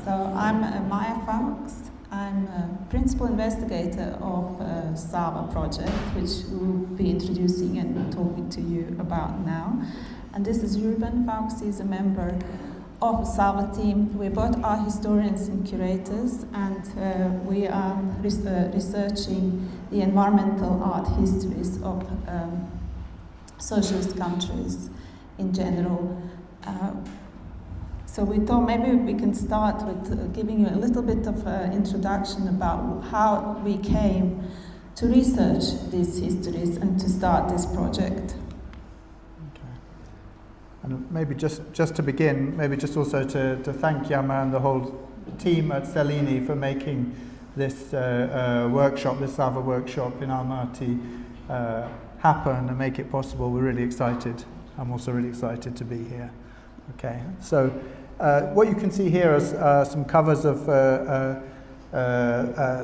So I'm Maja Fowkes. I'm a principal investigator of SAVA project, which we'll be introducing and talking to you about now. And this is Reuben Fowkes. He's a member of the SAVA team. We're both art historians and curators, and we are researching the environmental art histories of socialist countries in general. So we thought maybe we can start with giving you a little bit of introduction about how we came to research these histories and to start this project. Okay. And maybe just to begin, maybe just also to thank Yama and the whole team at Tselinny for making this workshop, this SAVA workshop in Almaty happen and make it possible. We're really excited. I'm also really excited to be here. Okay, so what you can see here is some covers of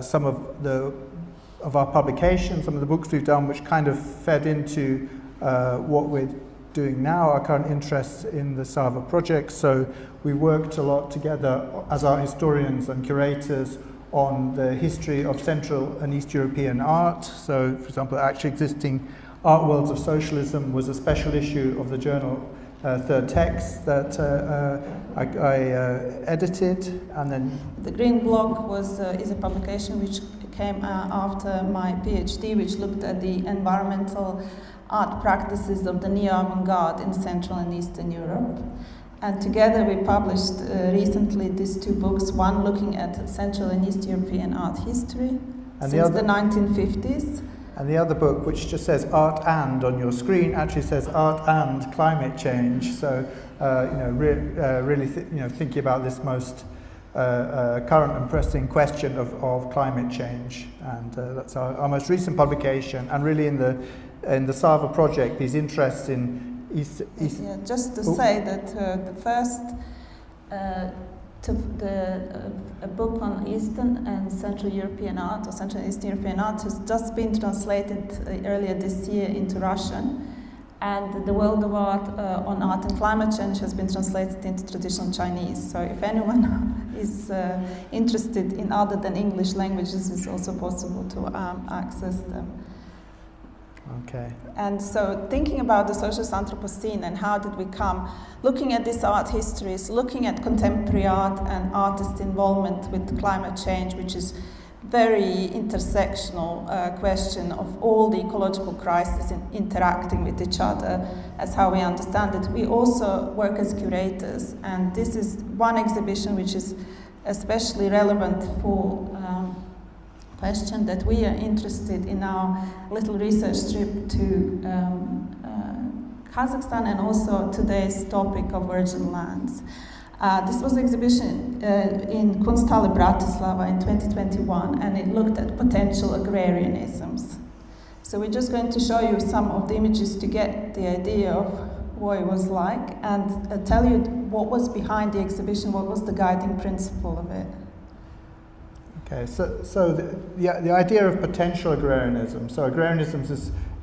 some of our publications, some of the books we've done, which kind of fed into what we're doing now, our current interests in the SAVA project. So we worked a lot together as art historians and curators on the history of Central and East European art. So, for example, actually existing Art Worlds of Socialism was a special issue of the journal Third Text that I edited, and then the Green Block is a publication which came after my PhD, which looked at the environmental art practices of the neo-avant-garde in Central and Eastern Europe. And together we published recently these two books, one looking at Central and East European art history since the 1950s. And the other book, which just says Art and on your screen, actually says Art and Climate Change. So, really thinking about this most current and pressing question of climate change. And that's our most recent publication. And really in the SAVA project, these interests in East. Yeah, just to say that the first a book on Eastern and Central European art, or Central and Eastern European art, has just been translated earlier this year into Russian, and the World of Art on Art and Climate Change has been translated into traditional Chinese. So if anyone is interested in other than English languages, it's also possible to access them. Okay. And so thinking about the Socialist Anthropocene and how did we come, looking at these art histories, looking at contemporary art and artist involvement with climate change, which is very intersectional question of all the ecological crises interacting with each other as how we understand it. We also work as curators, and this is one exhibition which is especially relevant for question that we are interested in our little research trip to Kazakhstan, and also today's topic of virgin lands. This was an exhibition in Kunsthalle Bratislava in 2021, and it looked at potential agrarianisms. So we're just going to show you some of the images to get the idea of what it was like, and tell you what was behind the exhibition, what was the guiding principle of it. Okay, so the idea of potential agrarianism. So agrarianism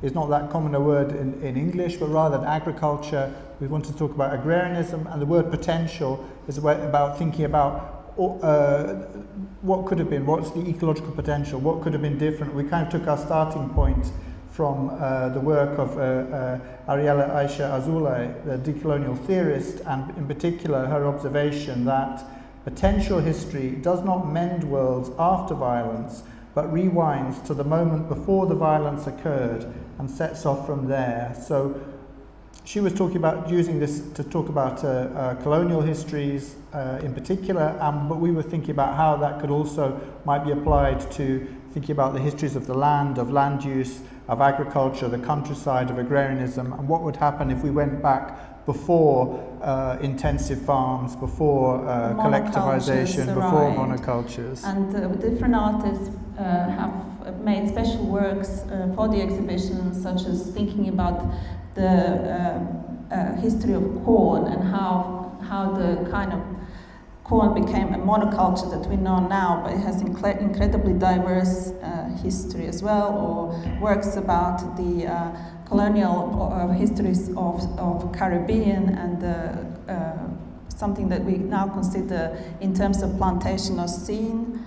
is not that common a word in English, but rather than agriculture, we want to talk about agrarianism, and the word potential is about thinking about what could have been, what's the ecological potential, what could have been different. We kind of took our starting point from the work of Ariella Aisha Azoulay, the decolonial theorist, and in particular her observation that potential history does not mend worlds after violence, but rewinds to the moment before the violence occurred and sets off from there. So she was talking about using this to talk about colonial histories in particular, but we were thinking about how that could also might be applied to thinking about the histories of the land, of land use, of agriculture, the countryside, of agrarianism, and what would happen if we went back before intensive farms, before collectivization, before monocultures. And different artists have made special works for the exhibition, such as thinking about the history of corn and how the kind of corn became a monoculture that we know now, but it has incredibly diverse history as well, or works about the colonial histories of Caribbean and the something that we now consider in terms of plantation or scene,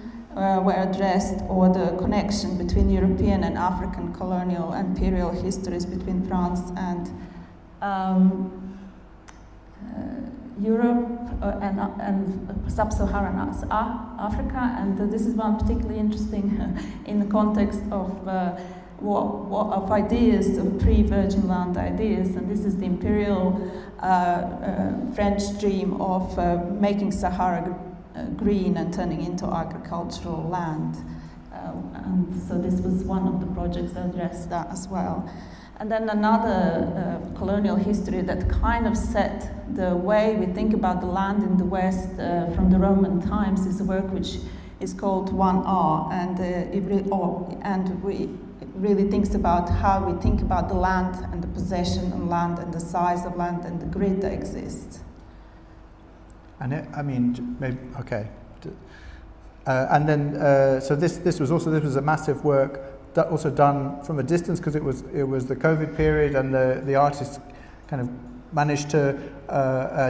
were addressed, or the connection between European and African colonial and imperial histories between France and Europe and sub-Saharan Africa, and this is one particularly interesting in the context of of ideas, of pre-Virgin Land ideas, and this is the imperial French dream of making Sahara green and turning into agricultural land, and so this was one of the projects that addressed that as well. And then another colonial history that kind of set the way we think about the land in the West from the Roman times is a work which is called 1R, and it really thinks about how we think about the land and the possession of land and the size of land and the grid that exists. And and then so this was a massive work that also done from a distance, because it was the COVID period, and the artists kind of managed to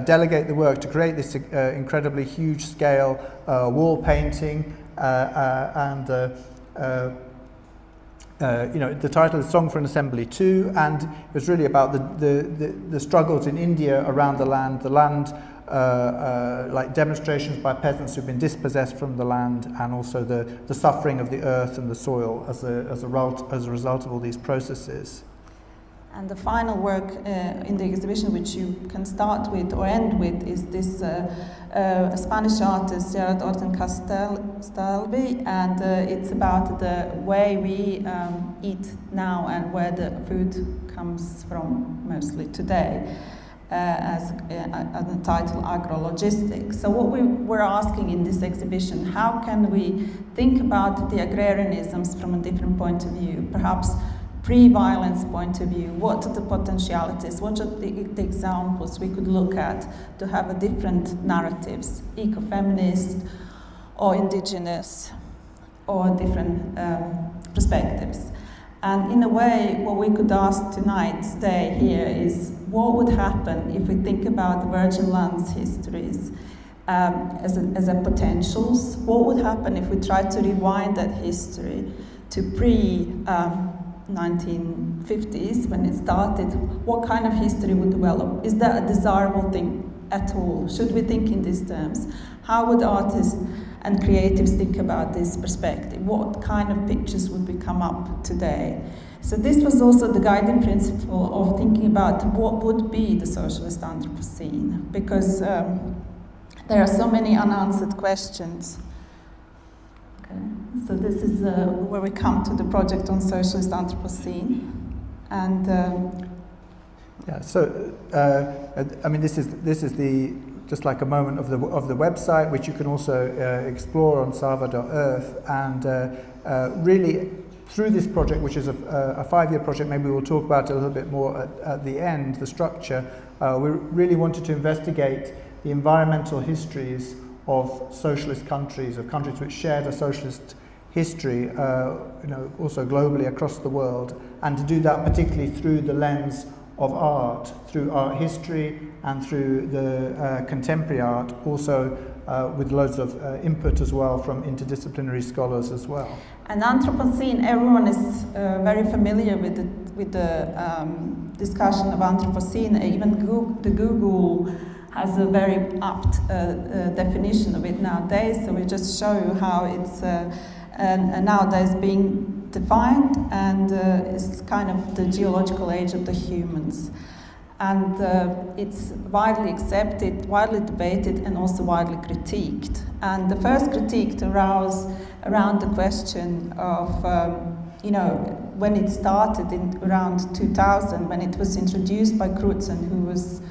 delegate the work to create this incredibly huge scale wall painting, and the title is Song for an Assembly 2, and it was really about the struggles in India around the land, like demonstrations by peasants who've been dispossessed from the land, and also the suffering of the earth and the soil as a result of all these processes. And the final work in the exhibition, which you can start with or end with, is this Spanish artist Gerard Orten Castelvi, and it's about the way we eat now and where the food comes from mostly today. As the title Agrologistics. So what we were asking in this exhibition, how can we think about the agrarianisms from a different point of view, perhaps pre-violence point of view? What are the potentialities? What are the examples we could look at to have a different narratives, ecofeminist or indigenous, or different perspectives? And in a way, what we could ask today here is, what would happen if we think about the Virgin Lands histories as a potentials? What would happen if we try to rewind that history to pre-1950s, when it started? What kind of history would develop? Is that a desirable thing at all? Should we think in these terms? How would artists and creatives think about this perspective? What kind of pictures would we come up today? So this was also the guiding principle of thinking about what would be the socialist Anthropocene, because there are so many unanswered questions. Okay. So this is where we come to the project on socialist Anthropocene, and this is the just like a moment of the website, which you can also explore on sava.earth, and really through this project, which is a 5-year project, maybe we'll talk about it a little bit more at the end, the structure, we really wanted to investigate the environmental histories of socialist countries, of countries which shared a socialist history, also globally across the world, and to do that particularly through the lens of art, through art history and through the contemporary art, also with loads of input as well from interdisciplinary scholars as well. And Anthropocene, everyone is very familiar with the discussion of Anthropocene. Even Google has a very apt definition of it nowadays. So we just show you how it's nowadays being defined, and it's kind of the geological age of the humans. And it's widely accepted, widely debated, and also widely critiqued. And the first critique arose around the question of, when it started in around 2000, when it was introduced by Crutzen, who was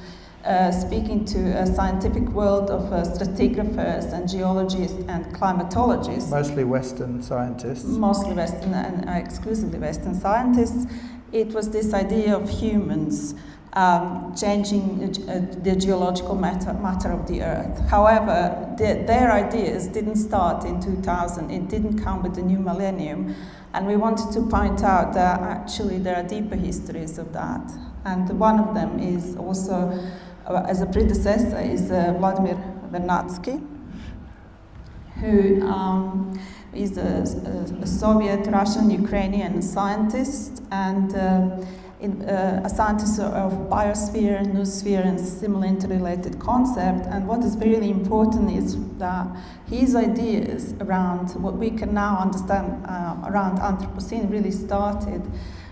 speaking to a scientific world of stratigraphers and geologists and climatologists. Mostly Western scientists. Mostly Western and exclusively Western scientists. It was this idea of humans changing the geological matter of the Earth. However, their ideas didn't start in 2000. It didn't come with the new millennium. And we wanted to point out that actually there are deeper histories of that. And one of them is also as a predecessor is Vladimir Vernadsky, who is a Soviet, Russian, Ukrainian scientist and a scientist of biosphere, noosphere, and similar interrelated concept. And what is really important is that his ideas around what we can now understand around Anthropocene really started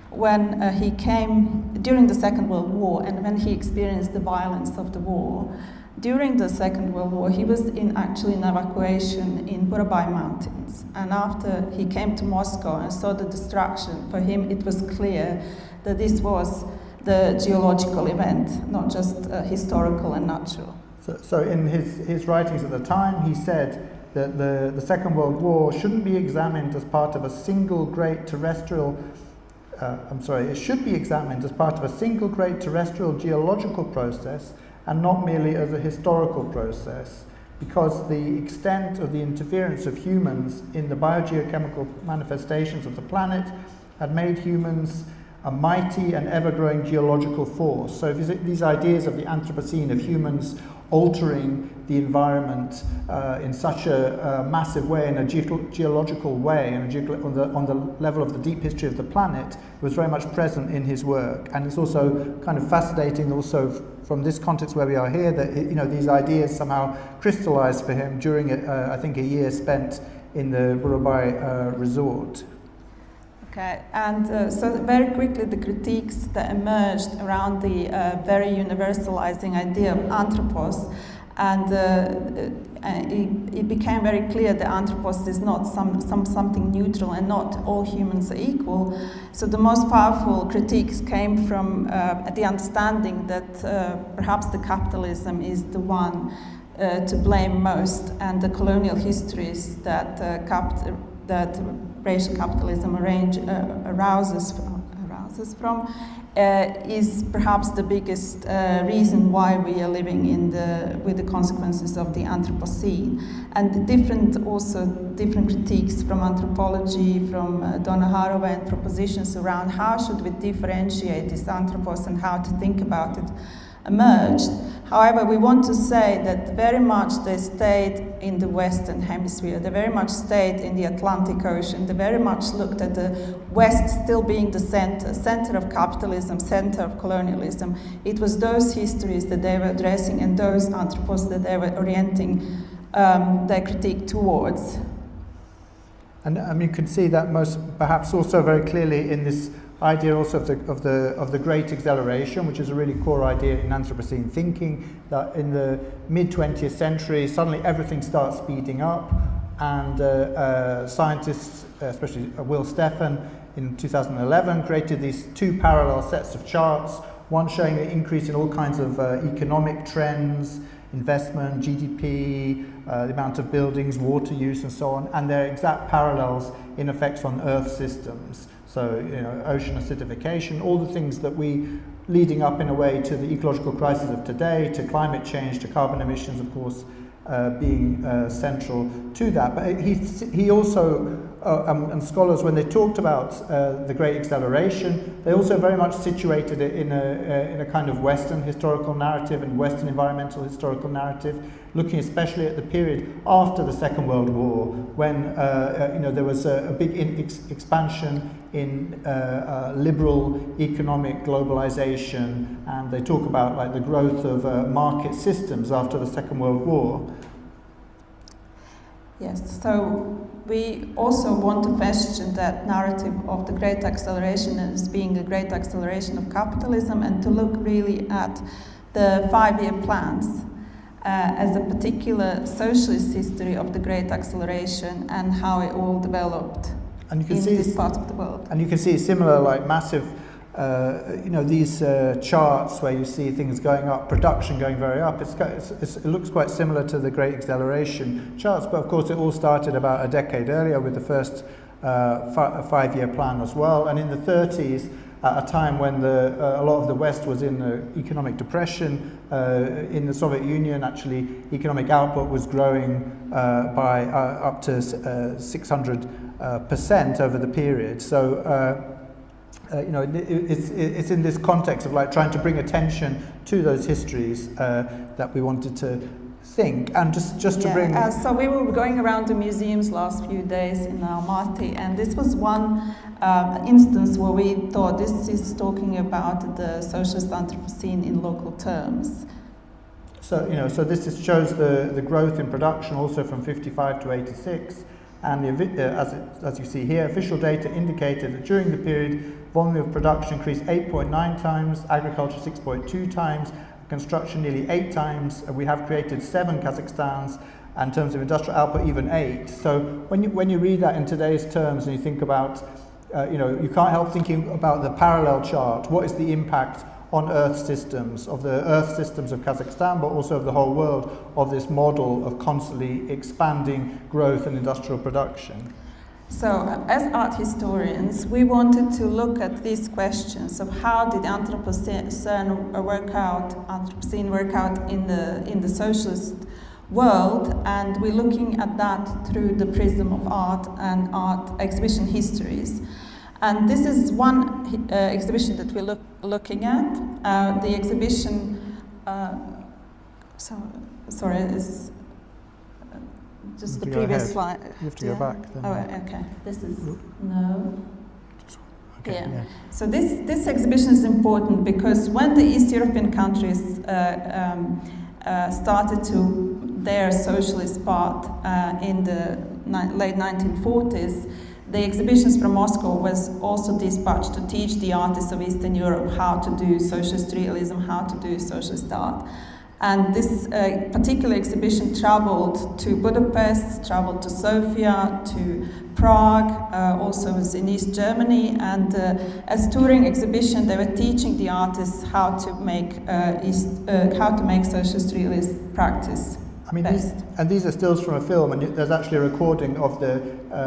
when he came during the Second World War and when he experienced the violence of the war. During the Second World War, he was actually in evacuation in Burabai Mountains. And after he came to Moscow and saw the destruction, for him it was clear that this was the geological event, not just historical and natural. So in his writings at the time, he said that the Second World War shouldn't be examined as part of a single great terrestrial it should be examined as part of a single great terrestrial geological process and not merely as a historical process, because the extent of the interference of humans in the biogeochemical manifestations of the planet had made humans a mighty and ever-growing geological force. So these ideas of the Anthropocene, of humans altering the environment in such a massive way, in a geological way, and on the level of the deep history of the planet, was very much present in his work. And it's also kind of fascinating also from this context where we are here, that these ideas somehow crystallized for him during I think a year spent in the Burabai resort. Okay, and so very quickly the critiques that emerged around the very universalizing idea of anthropos, and it became very clear that anthropos is not something neutral and not all humans are equal. So the most powerful critiques came from the understanding that perhaps the capitalism is the one to blame most, and the colonial histories that racial capitalism arouses from is perhaps the biggest reason why we are living with the consequences of the Anthropocene. And different critiques from anthropology, from Donna Haraway, and propositions around how should we differentiate this anthropos and how to think about it emerged. However, we want to say that very much they stayed in the Western Hemisphere, they very much stayed in the Atlantic Ocean, they very much looked at the West still being the center of capitalism, center of colonialism. It was those histories that they were addressing and those anthropos that they were orienting their critique towards. And you can see that perhaps also very clearly in this idea also of the great acceleration, which is a really core idea in Anthropocene thinking, that in the mid-20th century suddenly everything starts speeding up, and scientists, especially Will Stephan in 2011, created these two parallel sets of charts, one showing the increase in all kinds of economic trends, investment, GDP, the amount of buildings, water use and so on, and their exact parallels in effects on Earth systems. So, ocean acidification, all the things that leading up in a way to the ecological crisis of today, to climate change, to carbon emissions, of course, being central to that. But he also, and scholars, when they talked about the Great Acceleration, they also very much situated it in a kind of Western historical narrative and Western environmental historical narrative, looking especially at the period after the Second World War, when there was a big expansion in liberal economic globalization, and they talk about like the growth of market systems after the Second World War. Yes, so we also want to question that narrative of the Great Acceleration as being a great acceleration of capitalism, and to look really at the 5-year plans as a particular socialist history of the Great Acceleration and how it all developed in this part of the world. And you can see similar, like massive, these charts where you see things going up, production going very up. It looks quite similar to the Great Acceleration charts, but of course it all started about a decade earlier with the first 5-year plan as well. And in the 30s, at a time when a lot of the West was in economic depression, in the Soviet Union, actually, economic output was growing by up to 600% over the period. So it's in this context of like trying to bring attention to those histories that we wanted to think, and just to bring. So we were going around the museums last few days in Almaty, and this was one instance where we thought this is talking about the socialist Anthropocene in local terms. So so this shows the growth in production also from 55 to 86, and as you see here, official data indicated that during the period, volume of production increased 8.9 times, agriculture 6.2 times, construction nearly 8 times. We have created 7 Kazakhstans, and in terms of industrial output, even 8. So when you read that in today's terms, and you think about, you can't help thinking about the parallel chart. What is the impact on Earth systems, of the Earth systems of Kazakhstan, but also of the whole world, of this model of constantly expanding growth and industrial production? So, as art historians, we wanted to look at these questions of how did Anthropocene work out in the socialist world, and we're looking at that through the prism of art and art exhibition histories. And this is one exhibition that we're looking at. The exhibition, is just the previous slide. You have to go back. Then. Oh, okay. This is no. Okay, yeah. So this exhibition is important because when the East European countries started to their socialist path in the late 1940s, the exhibitions from Moscow was also dispatched to teach the artists of Eastern Europe how to do socialist realism, how to do socialist art. And this particular exhibition traveled to Budapest, traveled to Sofia, to Prague, also was in East Germany, and as touring exhibition they were teaching the artists how to make socialist realist practice. I mean, these are stills from a film, and there's actually a recording of the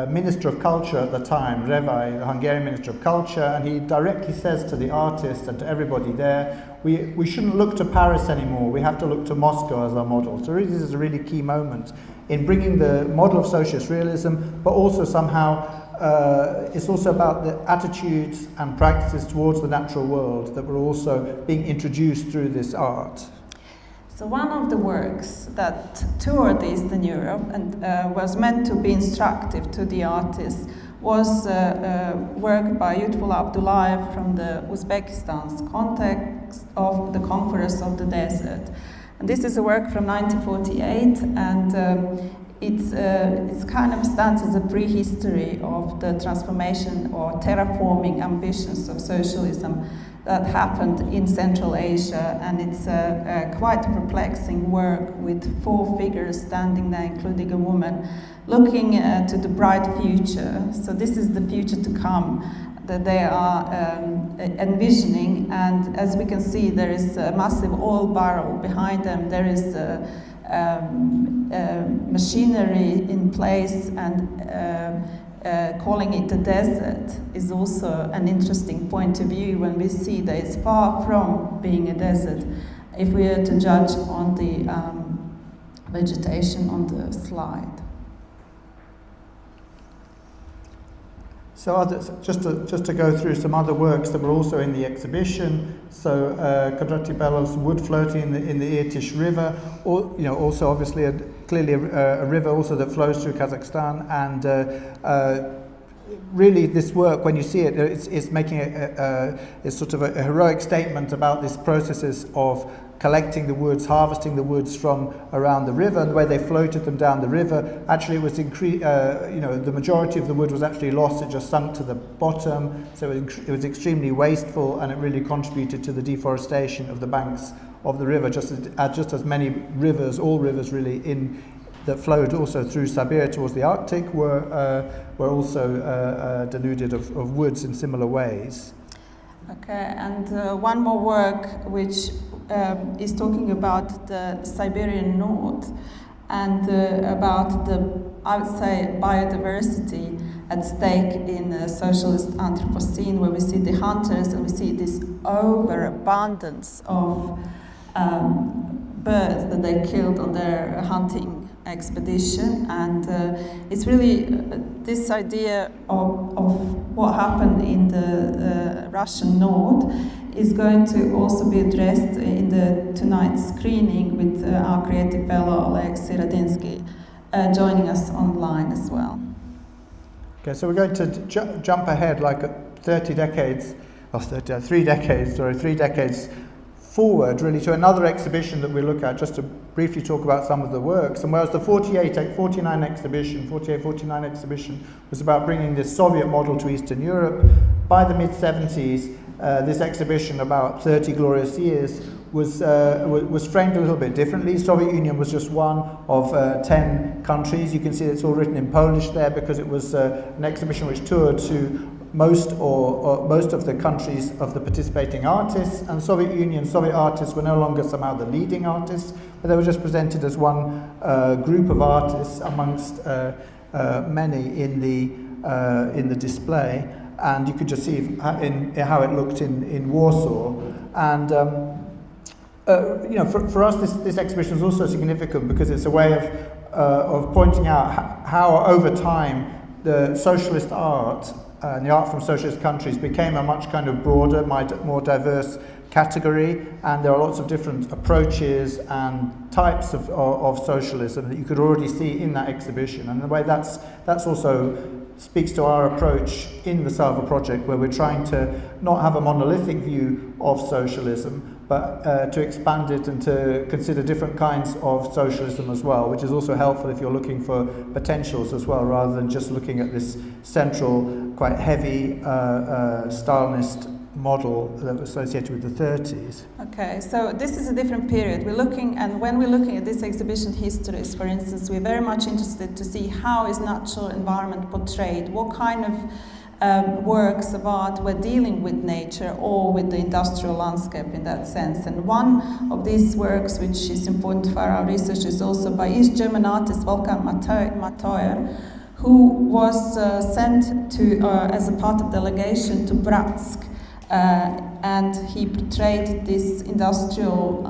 Minister of Culture at the time, Revai, the Hungarian Minister of Culture, and he directly says to the artists and to everybody there, we shouldn't look to Paris anymore, we have to look to Moscow as our model. So really, this is a really key moment in bringing the model of socialist realism, but also somehow it's also about the attitudes and practices towards the natural world that were also being introduced through this art. So one of the works that toured Eastern Europe and was meant to be instructive to the artists was work by Yutfullah Abdullayev from the Uzbekistan's context of the conquerors of the desert. And this is a work from 1948, and it's kind of stands as a prehistory of the transformation or terraforming ambitions of socialism that happened in Central Asia, and it's a quite perplexing work with 4 figures standing there, including a woman, looking to the bright future. So this is the future to come that they are envisioning, and as we can see, there is a massive oil barrel behind them. There is machinery in place, and calling it a desert is also an interesting point of view when we see that it's far from being a desert if we are to judge on the vegetation on the slide. So just to go through some other works that were also in the exhibition. So Kodrati Belov's wood floating in the Irtysh River, also obviously clearly a river also that flows through Kazakhstan, and really this work, when you see it, it's making it's sort of a heroic statement about these processes of collecting the woods, harvesting the woods from around the river, and the way they floated them down the river. Actually, it was the majority of the wood was actually lost. It just sunk to the bottom, so it was extremely wasteful, and it really contributed to the deforestation of the banks of the river. Just as many rivers, all rivers really that flowed also through Siberia towards the Arctic were also denuded of woods in similar ways. Okay, and one more work which is talking about the Siberian North and about the, I would say, biodiversity at stake in the Socialist Anthropocene, where we see the hunters and we see this overabundance of birds that they killed on their hunting expedition, and it's really this idea of what happened in the Russian north is going to also be addressed in tonight's screening with our creative fellow Oleksiy Radynski joining us online as well. Okay, so we're going to jump ahead like 3 decades forward really to another exhibition that we look at, just to briefly talk about some of the works. And whereas the 48-49 exhibition was about bringing this Soviet model to Eastern Europe, by the mid-70s, this exhibition, about 30 glorious years, was framed a little bit differently. Soviet Union was just one of 10 countries. You can see it's all written in Polish there because it was an exhibition which toured to most of the countries of the participating artists, and Soviet artists were no longer somehow the leading artists, but they were just presented as one group of artists amongst many in the display, and you could just see how it looked in Warsaw. And for us, this exhibition is also significant because it's a way of pointing out how over time the socialist art and the art from socialist countries became a much kind of broader, more diverse category, and there are lots of different approaches and types of socialism that you could already see in that exhibition. And in a way that's also speaks to our approach in the SAVA project, where we're trying to not have a monolithic view of socialism, but to expand it and to consider different kinds of socialism as well, which is also helpful if you're looking for potentials as well, rather than just looking at this central, quite heavy Stalinist model that was associated with the 30s. Okay, so this is a different period. When we're looking at this exhibition histories, for instance, we're very much interested to see how is natural environment portrayed, what kind of works of art were dealing with nature or with the industrial landscape in that sense. And one of these works, which is important for our research, is also by East German artist Wolfgang Mattheuer, who was sent to as a part of delegation to Bratsk, and he portrayed this industrial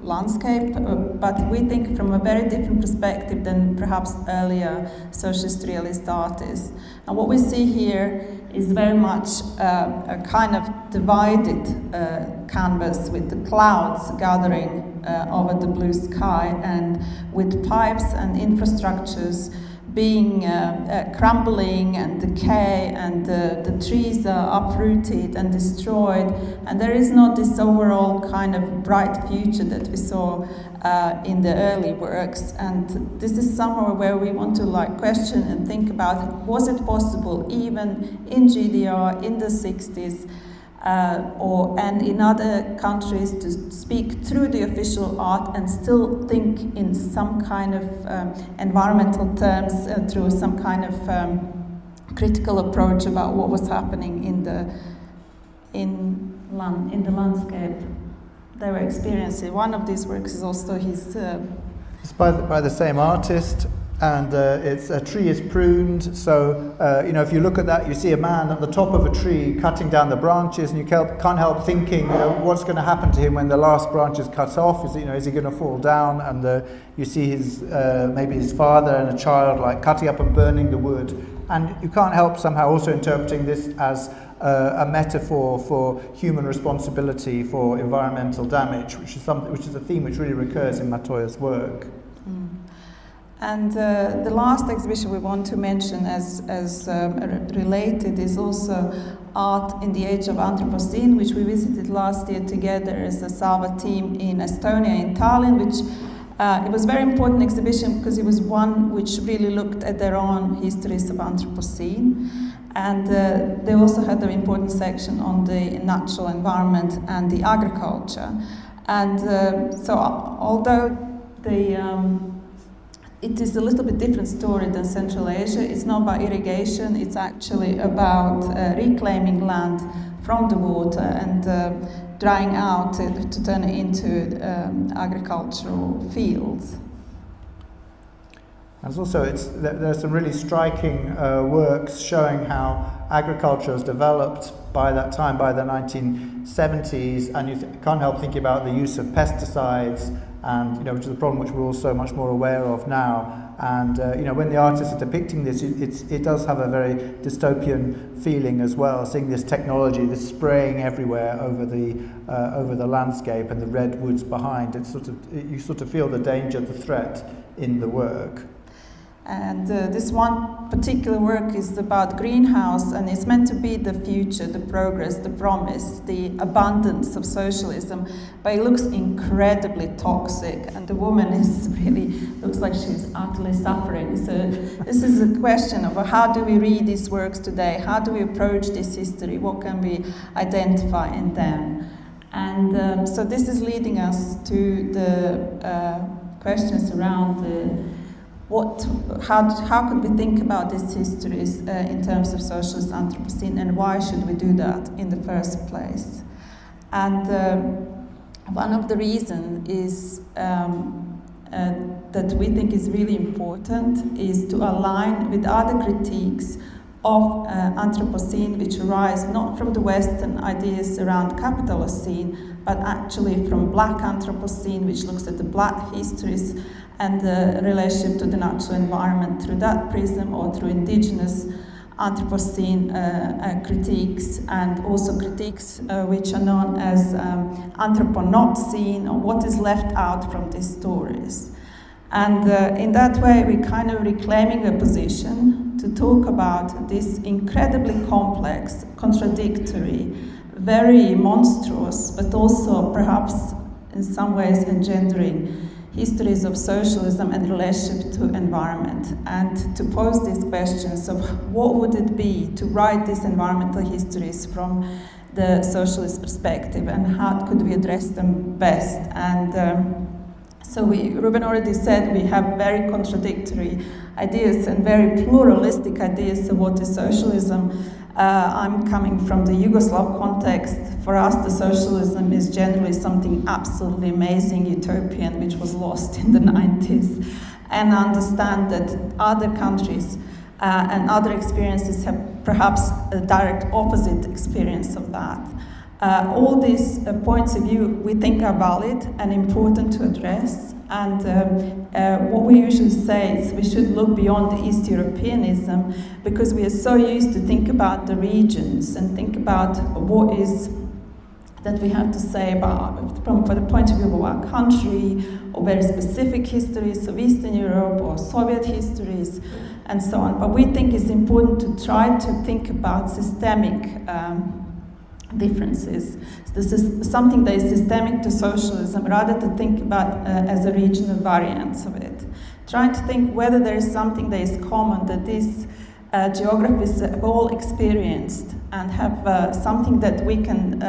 landscape, but we think from a very different perspective than perhaps earlier socialist realist artists. And what we see here is very much a kind of divided canvas with the clouds gathering over the blue sky, and with pipes and infrastructures being crumbling and decay, and the trees are uprooted and destroyed, and there is not this overall kind of bright future that we saw in the early works. And this is somewhere where we want to question and think about, was it possible even in GDR in the 60s and in other countries to speak through the official art and still think in some kind of environmental terms through some kind of critical approach about what was happening in the landscape they were experiencing. One of these works is also his. It's by the same artist. And it's a tree is pruned, so if you look at that, you see a man at the top of a tree cutting down the branches, and you can't help thinking, what's going to happen to him when the last branch is cut off? Is he going to fall down? And you see his maybe his father and a child cutting up and burning the wood, and you can't help somehow also interpreting this as a metaphor for human responsibility for environmental damage, which is a theme which really recurs in Mattheuer's work. And the last exhibition we want to mention as related is also Art in the Age of Anthropocene, which we visited last year together as a SAVA team in Estonia, in Tallinn, which it was a very important exhibition because it was one which really looked at their own histories of Anthropocene. And they also had an important section on the natural environment and the agriculture. And so although it is a little bit different story than Central Asia. It's not about irrigation, it's actually about reclaiming land from the water and drying out to turn it into agricultural fields. And also, there's some really striking works showing how agriculture has developed by that time, by the 1970s, and you can't help thinking about the use of pesticides, and which is a problem which we're all so much more aware of now. And when the artists are depicting this, it does have a very dystopian feeling as well. Seeing this technology, this spraying everywhere over the landscape and the redwoods behind, you sort of feel the danger, the threat in the work. And this one particular work is about greenhouse, and it's meant to be the future, the progress, the promise, the abundance of socialism, but it looks incredibly toxic, and the woman looks like she's utterly suffering. So this is a question of how do we read these works today? How do we approach this history? What can we identify in them? And so this is leading us to the questions around how could we think about these histories in terms of socialist Anthropocene, and why should we do that in the first place? And one of the reasons is that we think is really important is to align with other critiques of Anthropocene which arise not from the Western ideas around Capitalocene, but actually from Black Anthropocene, which looks at the Black histories and the relationship to the natural environment through that prism, or through indigenous Anthropocene critiques, and also critiques which are known as Anthroponocene, or what is left out from these stories. And in that way, we're kind of reclaiming a position to talk about this incredibly complex, contradictory, very monstrous, but also perhaps in some ways engendering histories of socialism and relationship to environment, and to pose these questions of what would it be to write these environmental histories from the socialist perspective, and how could we address them best. And so Reuben already said we have very contradictory ideas and very pluralistic ideas of what is socialism. I'm coming from the Yugoslav context. For us, the socialism is generally something absolutely amazing, utopian, which was lost in the 90s. And I understand that other countries and other experiences have perhaps a direct opposite experience of that. All these points of view we think are valid and important to address. And what we usually say is we should look beyond the East Europeanism, because we are so used to think about the regions and think about what is that we have to say about from the point of view of our country, or very specific histories of Eastern Europe or Soviet histories, and so on. But we think it's important to try to think about systemic differences. This is something that is systemic to socialism, rather to think about as a regional variance of it. Trying to think whether there is something that is common, that these geographies have all experienced, and have something that we can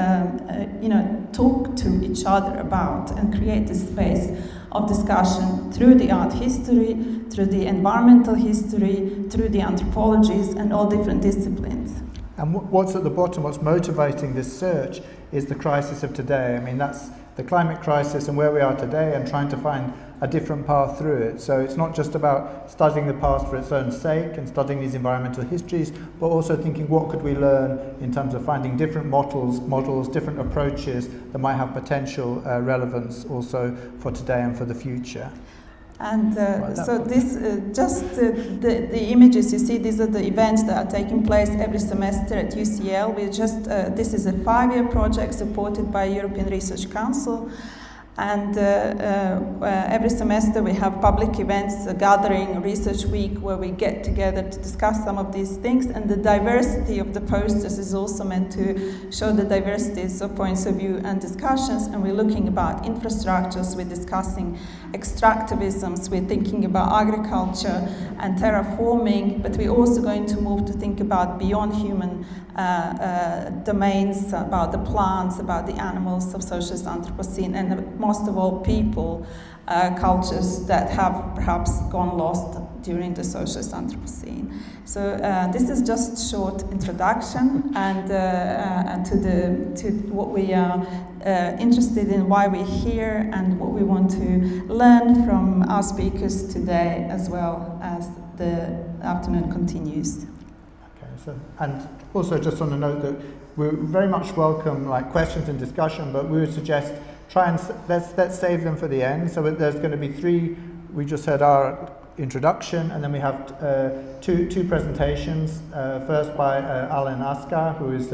talk to each other about, and create a space of discussion through the art history, through the environmental history, through the anthropologies, and all different disciplines. And what's at the bottom, what's motivating this search, is the crisis of today. I mean, that's the climate crisis and where we are today, and trying to find a different path through it. So it's not just about studying the past for its own sake and studying these environmental histories, but also thinking what could we learn in terms of finding different models, different approaches that might have potential relevance also for today and for the future. And so this, the images you see, these are the events that are taking place every semester at UCL. This is a 5-year project supported by European Research Council. And every semester we have public events, a gathering, a research week, where we get together to discuss some of these things. And the diversity of the posters is also meant to show the diversities of points of view and discussions. And we're looking about infrastructures, we're discussing extractivisms, we're thinking about agriculture and terraforming, but we're also going to move to think about beyond human domains, about the plants, about the animals of socialist Anthropocene, and most of all people, cultures that have perhaps gone lost during the Socialist Anthropocene. So this is just a short introduction and to what we are interested in, why we're here, and what we want to learn from our speakers today, as well as the afternoon continues. Okay, so, and also just on a note that we very much welcome questions and discussion, but we would suggest let's save them for the end. So there's going to be three. We just heard our introduction, and then we have two presentations. First by Alen Askar, who is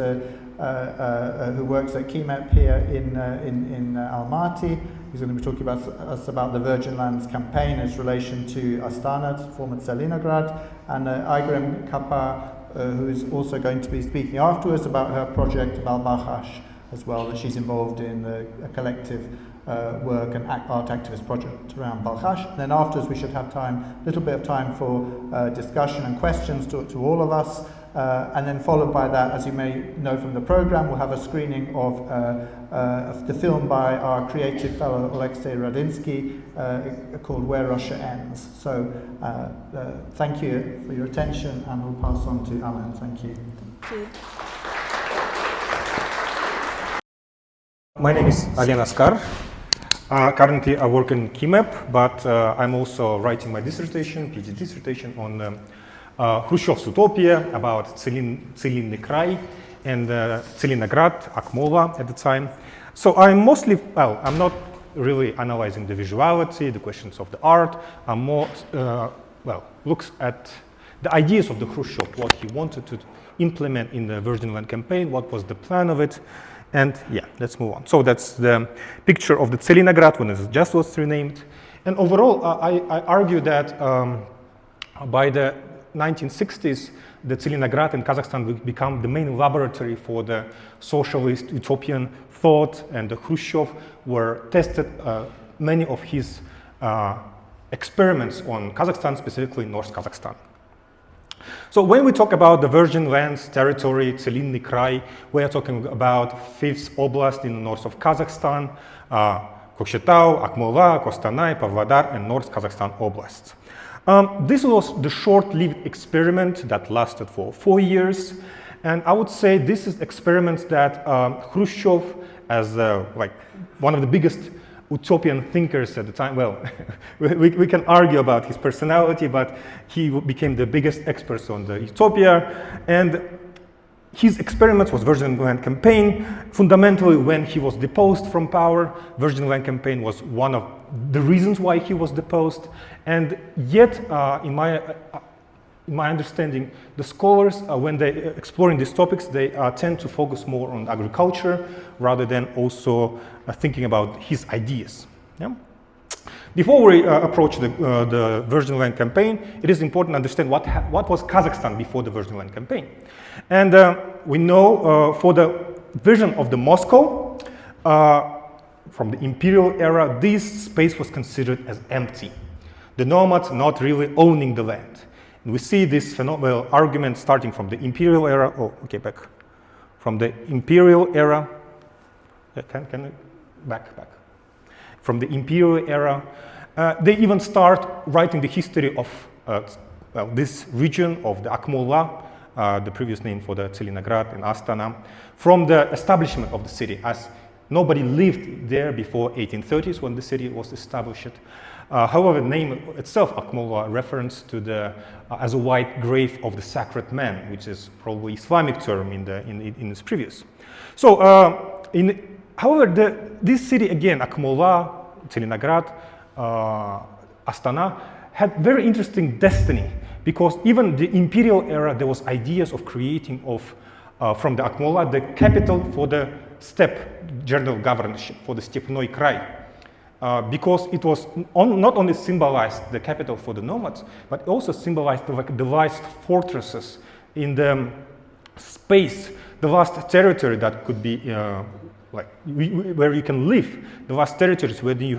who works at KIMEP here in Almaty. He's going to be talking about the Virgin Lands campaign in its relation to Astana, former Tselinograd, and Aigerim Kapar, who is also going to be speaking afterwards about her project BALKHASH as well, that she's involved in a collective work and art activist project around BALKHASH. And then afterwards we should have a little bit of time for discussion and questions to all of us. And then followed by that, as you may know from the program, we'll have a screening of the film by our creative fellow Oleksiy Radynski called Where Russia Ends. So thank you for your attention, and we'll pass on to Alen. Thank you. Thank you. My name is Alen Askar. Currently I work in KIMEP, but I'm also writing my dissertation, PhD dissertation on Khrushchev's Utopia, about Tselinny Krai and Tselinograd, Akmola at the time. So I'm not really analyzing the visuality, the questions of the art. I'm more, looks at the ideas of the Khrushchev, what he wanted to implement in the Virgin Land campaign, what was the plan of it. And yeah, let's move on. So that's the picture of the Tselinograd when it just was renamed. And overall, I argue that by the 1960s, the Tselinograd in Kazakhstan will become the main laboratory for the socialist utopian thought, and the Khrushchev were tested many of his experiments on Kazakhstan, specifically North Kazakhstan. So when we talk about the Virgin Lands territory, Tselinny Krai, we are talking about 5th Oblast in the north of Kazakhstan, Kokshetau, Akmola, Kostanay, Pavlodar, and North Kazakhstan Oblast. This was the short-lived experiment that lasted for 4 years, and I would say this is experiments that Khrushchev, as one of the biggest utopian thinkers at the time, well, we can argue about his personality, but he became the biggest expert on the utopia, and his experiments was Virgin Land campaign. Fundamentally, when he was deposed from power, Virgin Land campaign was one of the reasons why he was deposed, and yet, in my understanding, the scholars, when they exploring these topics, they tend to focus more on agriculture rather than also thinking about his ideas. Yeah? Before we approach the Virgin Land campaign, it is important to understand what was Kazakhstan before the Virgin Land campaign. And we know for the vision of the Moscow, from the imperial era, this space was considered as empty. The nomads not really owning the land. And we see this phenomenal argument starting from the imperial era. Oh, okay, back. From the imperial era. Can I back? From the imperial era, they even start writing the history of this region of the Akmola, the previous name for the Tselinograd and Astana, from the establishment of the city, as nobody lived there before 1830s when the city was established. However, the name itself, Akmola, reference to the as a white grave of the sacred man, which is probably Islamic term in its previous. So, however, this city again, Akmola, Tselinograd, Astana, had very interesting destiny, because even the imperial era, there was ideas of creating from the Akmola the capital for the steppe general governorship, for the Stepnoy Krai. Because it was not only symbolized the capital for the nomads, but also symbolized the vast fortresses in the space, the vast territory that could be where you can live, the vast territories where you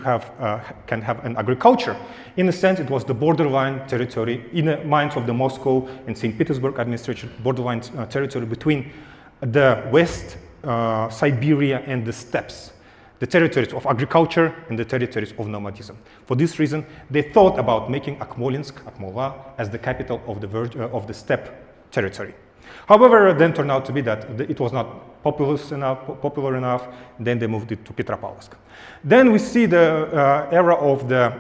can have an agriculture. In a sense, it was the borderline territory in the minds of the Moscow and St. Petersburg administration, borderline territory between the West Siberia and the steppes. the territories of agriculture and the territories of nomadism. For this reason, they thought about making Akmolinsk, Akmola, as the capital of the steppe territory. However, then turned out to be that it was not popular enough. Then they moved it to Petropavlovsk. Then we see the era of the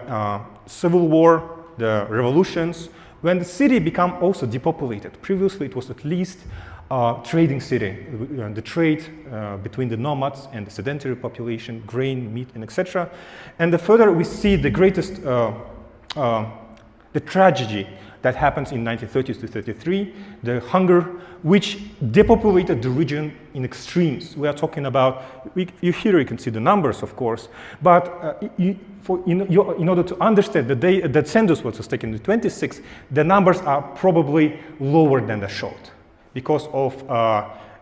civil war, the revolutions, when the city became also depopulated. Previously, it was at least a trading city. The trade between the nomads and the sedentary population, grain, meat, and etc. And the further we see the greatest, the tragedy that happens in 1930s to 33, the hunger, which depopulated the region in extremes. We are talking about, here you can see the numbers, of course, but in order to understand that census was taken in 26, the numbers are probably lower than the showed, because of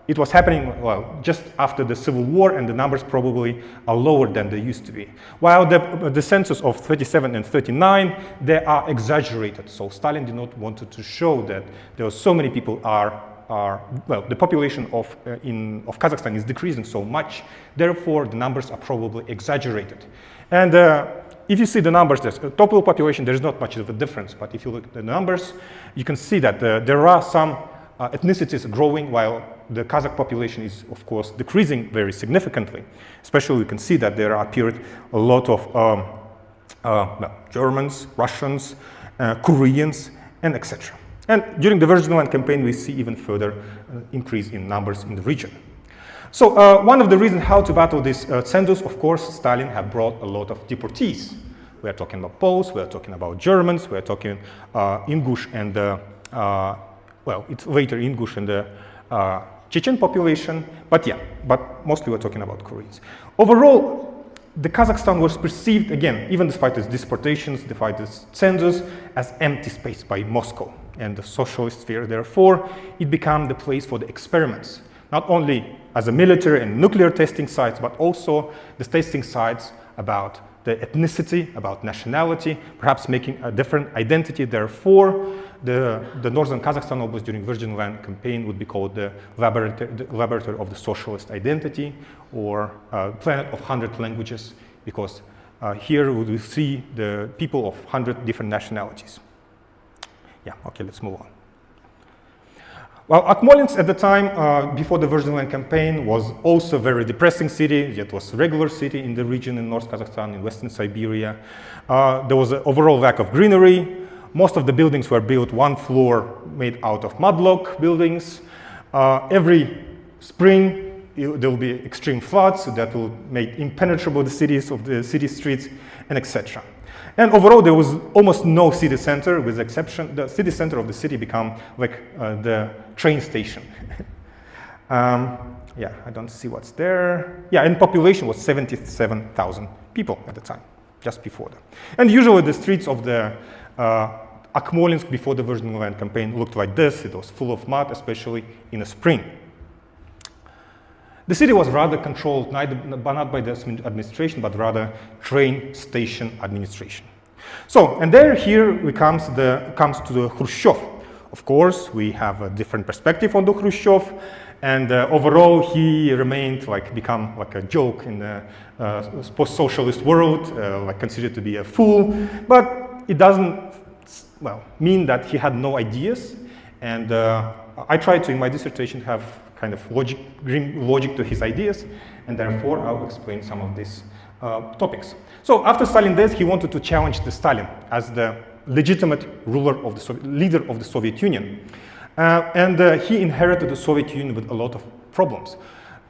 it was happening, well, just after the Civil War, and the numbers probably are lower than they used to be. While the census of 37 and 39, they are exaggerated. So Stalin did not want to show that there were so many people well, the population of Kazakhstan is decreasing so much. Therefore, the numbers are probably exaggerated. And if you see the numbers, there's a total population, there's not much of a difference. But if you look at the numbers, you can see that there are some ethnicities growing, while the Kazakh population is, of course, decreasing very significantly. Especially, you can see that there appeared a lot of Germans, Russians, Koreans, and etc. And during the Virgin Land campaign, we see even further increase in numbers in the region. So one of the reasons how to battle this census, of course, Stalin had brought a lot of deportees. We are talking about Poles, we are talking about Germans, we are talking Ingush and well, it's later Ingush and the Chechen population, but mostly we're talking about Koreans. Overall, the Kazakhstan was perceived, again, even despite its deportations, despite its census, as empty space by Moscow and the socialist sphere. Therefore, it became the place for the experiments, not only as a military and nuclear testing sites, but also the testing sites about the ethnicity, about nationality, perhaps making a different identity. Therefore, the northern Kazakhstan Oblast during Virgin Land campaign would be called the laboratory of the socialist identity, or planet of 100 languages, because here we will see the people of 100 different nationalities. Yeah, okay, let's move on. Well, Akmolinsk at the time, before the Virgin Land campaign, was also a very depressing city. It was a regular city in the region in North Kazakhstan, in Western Siberia. There was an overall lack of greenery. Most of the buildings were built one floor made out of mudblock buildings. Every spring, there will be extreme floods that will make impenetrable the cities of the city streets, and etc. And overall, there was almost no city center, with the exception, the city center of the city became like the train station. Yeah, I don't see what's there. Yeah, and population was 77,000 people at the time, just before that. And usually the streets of the Akmolinsk before the Virgin Land campaign looked like this. It was full of mud, especially in the spring. The city was rather controlled not by the administration, but rather train station administration. So, and here we comes to the Khrushchev. Of course, we have a different perspective on the Khrushchev, and overall he remained become like a joke in the post-socialist world, like considered to be a fool. But it doesn't, well, mean that he had no ideas. And I tried to, in my dissertation, have kind of logic to his ideas, and therefore I'll explain some of these topics. So after Stalin's death, he wanted to challenge the Stalin as the legitimate ruler of the leader of the Soviet Union, and he inherited the Soviet Union with a lot of problems.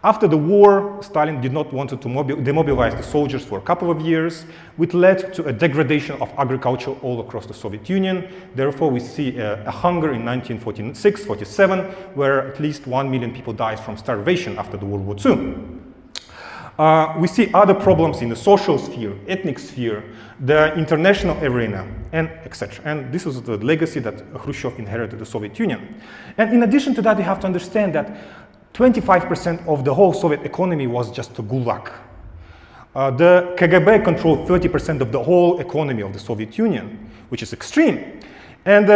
After the war, Stalin did not want to demobilize the soldiers for a couple of years, which led to a degradation of agriculture all across the Soviet Union. Therefore, we see a hunger in 1946-47, where at least 1 million people died from starvation after the World War II. We see other problems in the social sphere, ethnic sphere, the international arena, and etc. And this is the legacy that Khrushchev inherited the Soviet Union. And in addition to that, you have to understand that 25% of the whole Soviet economy was just a gulag. The KGB controlled 30% of the whole economy of the Soviet Union, which is extreme. And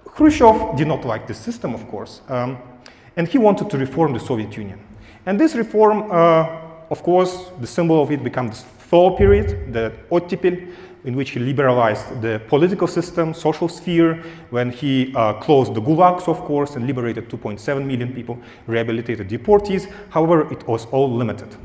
Khrushchev did not like this system, of course, and he wanted to reform the Soviet Union. And this reform of course, the symbol of it becomes the thaw period, the ottipel, in which he liberalized the political system, social sphere, when he closed the gulags, of course, and liberated 2.7 million people, rehabilitated deportees. However, it was all limited.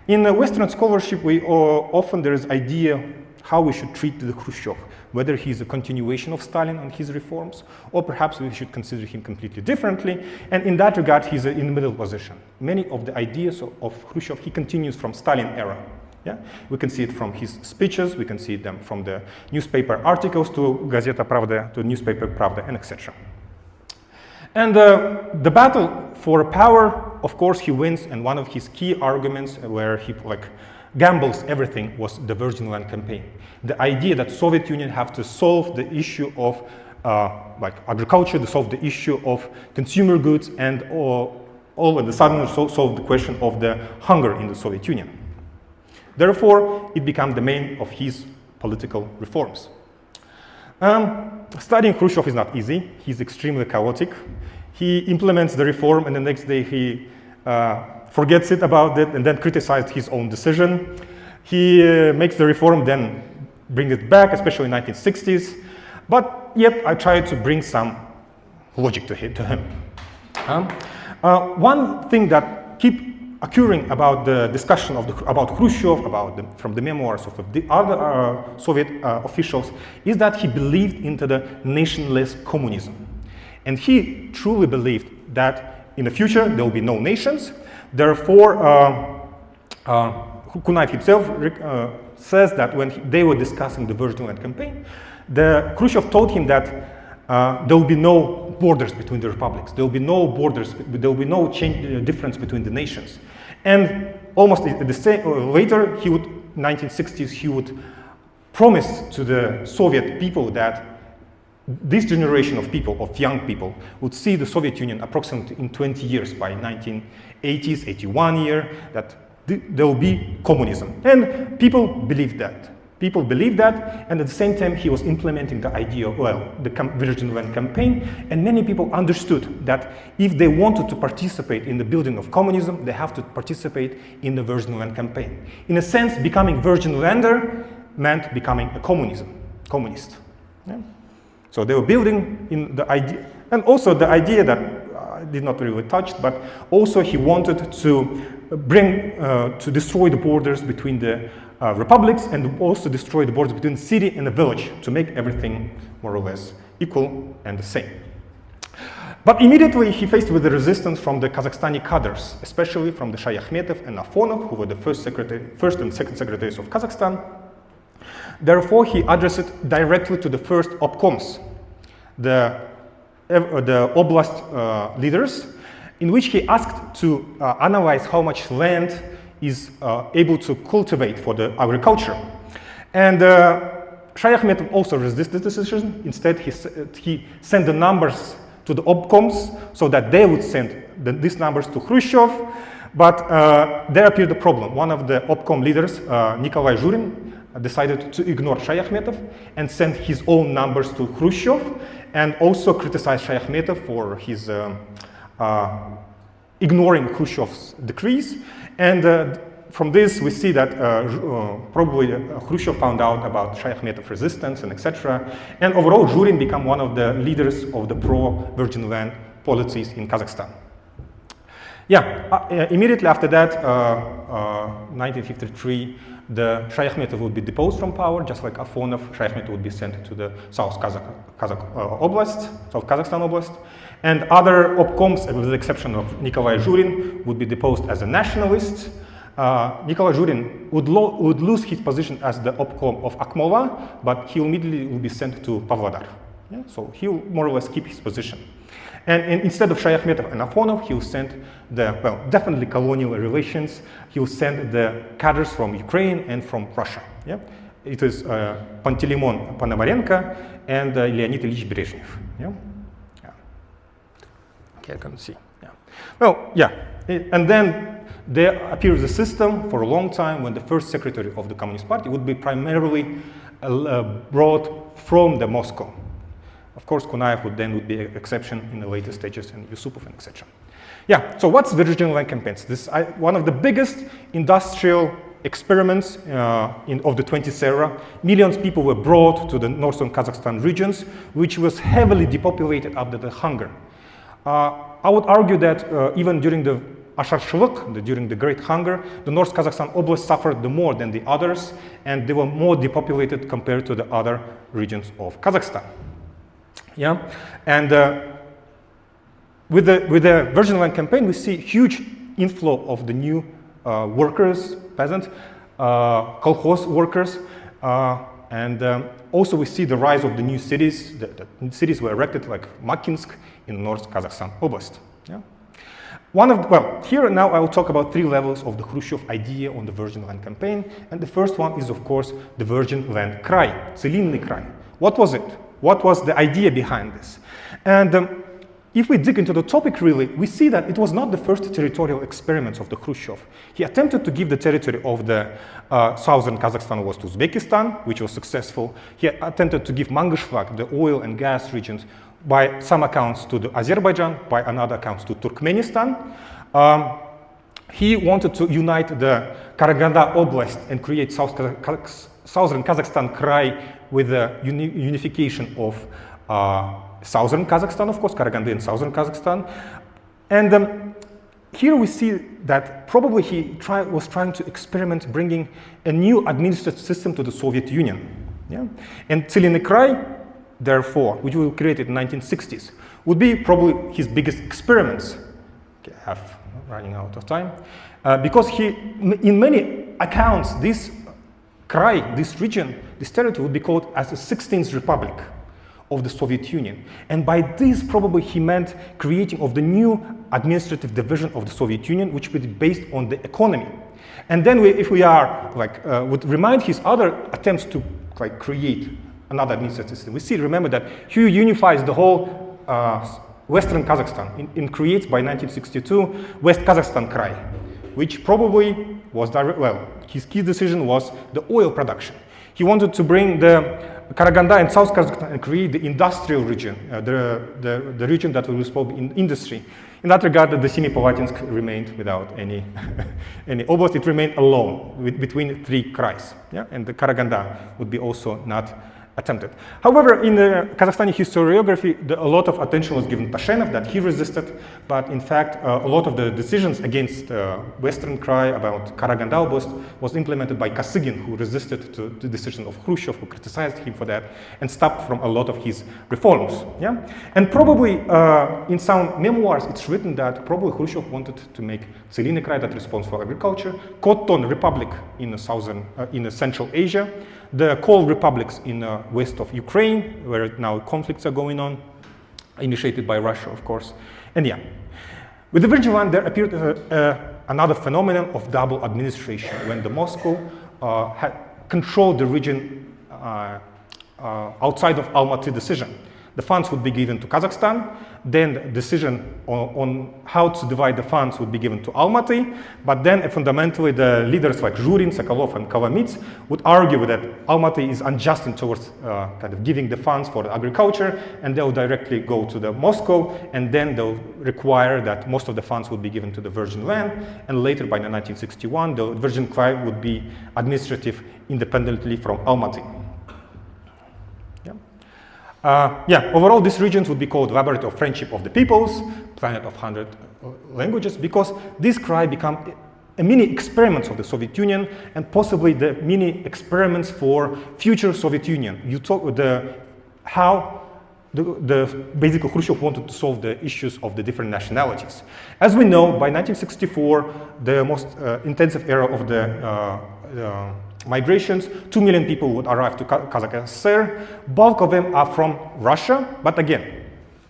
In Western scholarship, often there is idea how we should treat the Khrushchev, whether he's a continuation of Stalin and his reforms, or perhaps we should consider him completely differently. And in that regard, he's in the middle position. Many of the ideas of Khrushchev, he continues from Stalin era. Yeah? We can see it from his speeches, we can see them from the newspaper articles to Gazeta Pravda, to newspaper Pravda, and etc. And the battle for power, of course, he wins, and one of his key arguments where he gambles everything was the Virgin Land campaign. The idea that Soviet Union have to solve the issue of agriculture, to solve the issue of consumer goods, and all of a sudden solve the question of the hunger in the Soviet Union. Therefore, it became the main of his political reforms. Studying Khrushchev is not easy. He's extremely chaotic. He implements the reform, and the next day he forgets it about it, and then criticized his own decision. He makes the reform, then brings it back, especially in 1960s. But yet, I tried to bring some logic to him. One thing that keeps occurring about the discussion about Khrushchev, from the memoirs of the other Soviet officials, is that he believed into the nationless communism. And he truly believed that in the future there will be no nations. Therefore, Kunaev himself says that when they were discussing the Virgin Land campaign, Khrushchev told him that there will be no borders between the republics. There will be no borders. There will be no difference between the nations. And almost the same later, he would 1960s he would promise to the Soviet people that this generation of people, of young people, would see the Soviet Union approximately in 20 years by 1980s, 81 year, that there will be communism. And people believed that. People believed that, and at the same time, he was implementing the idea of, the Virgin Land campaign, and many people understood that if they wanted to participate in the building of communism, they have to participate in the Virgin Land campaign. In a sense, becoming Virgin Lander meant becoming a communist. Yeah? So they were building in the idea, and also the idea that I did not really touch, but also he wanted to to destroy the borders between the republics, and also destroy the borders between the city and the village to make everything more or less equal and the same. But immediately he faced with the resistance from the Kazakhstani cadres, especially from the Shaykhmetov and Afonov, who were the first and second secretaries of Kazakhstan. Therefore, he addressed it directly to the first obkoms, the oblast leaders, in which he asked to analyze how much land is able to cultivate for the agriculture. And Shaykhmetov also resisted the decision. Instead, he sent the numbers to the obkoms so that they would send these numbers to Khrushchev. But there appeared a problem. One of the obkom leaders, Nikolai Zhurin, decided to ignore Shaykhmetov and send his own numbers to Khrushchev, and also criticized Shaykhmetov for his ignoring Khrushchev's decrees. And from this, we see that probably Khrushchev found out about Shaykhmetov resistance and etc. And overall, Zhurin became one of the leaders of the pro-Virgin Land policies in Kazakhstan. Yeah, immediately after that, 1953, the Shaykhmetov would be deposed from power, just like Afonov. Shaykhmetov would be sent to the South Kazakhstan Oblast. And other obkoms, with the exception of Nikolai Zhurin, would be deposed as a nationalist. Nikolai Zhurin would lose his position as the obkom of Akmola, but he immediately will be sent to Pavlodar. Yeah? So he will more or less keep his position. And instead of Shaykhmetov and Afonov, he will send definitely colonial relations. He will send the cadres from Ukraine and from Russia. Yeah? It is Pantelimon Ponomarenko and Leonid Ilyich Brezhnev. Yeah? Yeah. Okay, I can see. Yeah. Well, yeah. And then there appears a system for a long time when the first secretary of the Communist Party would be primarily brought from the Moscow. Of course, Kunaev would be an exception in the later stages, and Yusupov and etc. Yeah, so what's the Virgin Land campaigns? This is one of the biggest industrial experiments of the 20th era. Millions of people were brought to the northern Kazakhstan regions, which was heavily depopulated after the hunger. I would argue that even during the Asharshvuk, during the Great Hunger, the North Kazakhstan Oblast suffered more than the others, and they were more depopulated compared to the other regions of Kazakhstan. Yeah, and with the Virgin Land campaign, we see huge inflow of the new workers, peasant, kolkhoz workers, and also we see the rise of the new cities. The cities were erected like Makinsk in North Kazakhstan Oblast. Yeah. Here now I will talk about 3 levels of the Khrushchev idea on the Virgin Land campaign, and the first one is of course the Virgin Land Krai, Tselinny Krai. What was it? What was the idea behind this? And if we dig into the topic really, we see that it was not the first territorial experiments of the Khrushchev. He attempted to give the territory of the southern Kazakhstan was to Uzbekistan, which was successful. He attempted to give Mangishvak, the oil and gas regions, by some accounts to the Azerbaijan, by another accounts to Turkmenistan. He wanted to unite the Karaganda Oblast and create southern Kazakhstan Krai with the unification of southern Kazakhstan, of course, Karaganda in southern Kazakhstan. And here we see that probably he was trying to experiment bringing a new administrative system to the Soviet Union. Yeah? And Tselinny Krai, therefore, which was created in the 1960s, would be probably his biggest experiments. Okay, I have running out of time. Because in many accounts, this Krai, this region, this territory would be called as the 16th Republic of the Soviet Union. And by this, probably he meant creating of the new administrative division of the Soviet Union, which would be based on the economy. And then if we are, would remind his other attempts to create another administrative system, we see, remember that he unifies the whole Western Kazakhstan and creates by 1962 West Kazakhstan Krai, which probably was his key decision was the oil production. He wanted to bring the Karaganda and South Kazakhstan and create the industrial region, the region that will be responsible in industry. In that regard, the Semipalatinsk remained without any oblast. It remained alone between 3 krais, yeah? And the Karaganda would be also not attempted. However, in the Kazakhstani historiography, a lot of attention was given to Tashenov, that he resisted, but in fact, a lot of the decisions against Western Krai about Karaganda Oblast was implemented by Kosygin, who resisted to the decision of Khrushchev, who criticized him for that, and stopped from a lot of his reforms. Yeah? And probably in some memoirs, it's written that probably Khrushchev wanted to make Tselinny Krai that responds for agriculture, Cotton Republic in the Central Asia, the coal republics in west of Ukraine, where now conflicts are going on, initiated by Russia, of course. And yeah, with the Virgin Land, there appeared another phenomenon of double administration, when the Moscow had controlled the region outside of Almaty decision. The funds would be given to Kazakhstan, then the decision on how to divide the funds would be given to Almaty, but then fundamentally the leaders like Zhurin, Sokolov, and Kolomits would argue that Almaty is unjust in towards giving the funds for the agriculture, and they'll directly go to the Moscow, and then they'll require that most of the funds would be given to the Virgin Land, and later by 1961, the Virgin Krai would be administrative independently from Almaty. Overall, these regions would be called Laboratory of Friendship of the Peoples, Planet of 100 Languages, because these Krai become a mini experiments of the Soviet Union and possibly the mini experiments for future Soviet Union. You talk how basically Khrushchev wanted to solve the issues of the different nationalities. As we know, by 1964, the most intensive era of the migrations, 2 million people would arrive to Kazakh SSR. Bulk of them are from Russia, but again,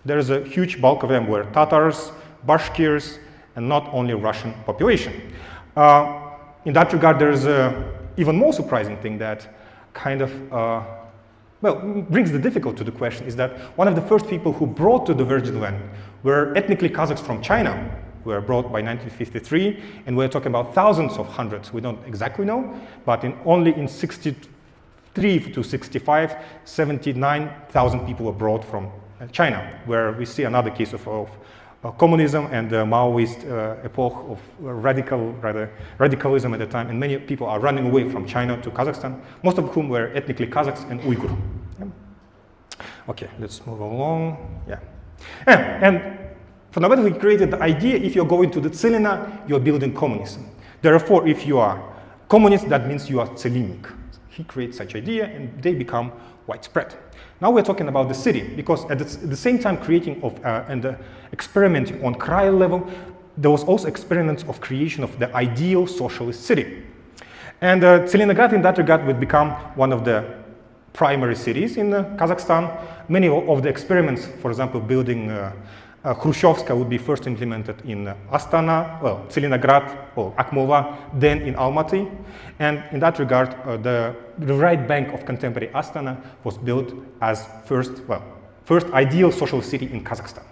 there is a huge bulk of them were Tatars, Bashkirs, and not only Russian population. In that regard, there is an even more surprising thing that brings the difficulty to the question, is that one of the first people who brought to the Virgin Land were ethnically Kazakhs from China, were brought by 1953, and we're talking about thousands of hundreds. We don't exactly know, but only in 63 63 to 65, 79,000 people were brought from China, where we see another case of communism and the Maoist epoch of radicalism at the time, and many people are running away from China to Kazakhstan, most of whom were ethnically Kazakhs and Uyghur. Yeah. Okay, let's move along. Yeah. And fundamentally created the idea, if you're going to the Tselinny, you're building communism. Therefore, if you are communist, that means you are Tselinnik. He creates such idea and they become widespread. Now we're talking about the city, because at the same time creating of and experimenting on Krai level, there was also experiments of creation of the ideal socialist city. And Tselinograd in that regard would become one of the primary cities in Kazakhstan. Many of the experiments, for example, building KHRUSHCHEV'S would be first implemented in Astana, well, Tselinograd, or Akmola, then in Almaty. And in that regard, the right bank of contemporary Astana was built as first ideal social city in Kazakhstan.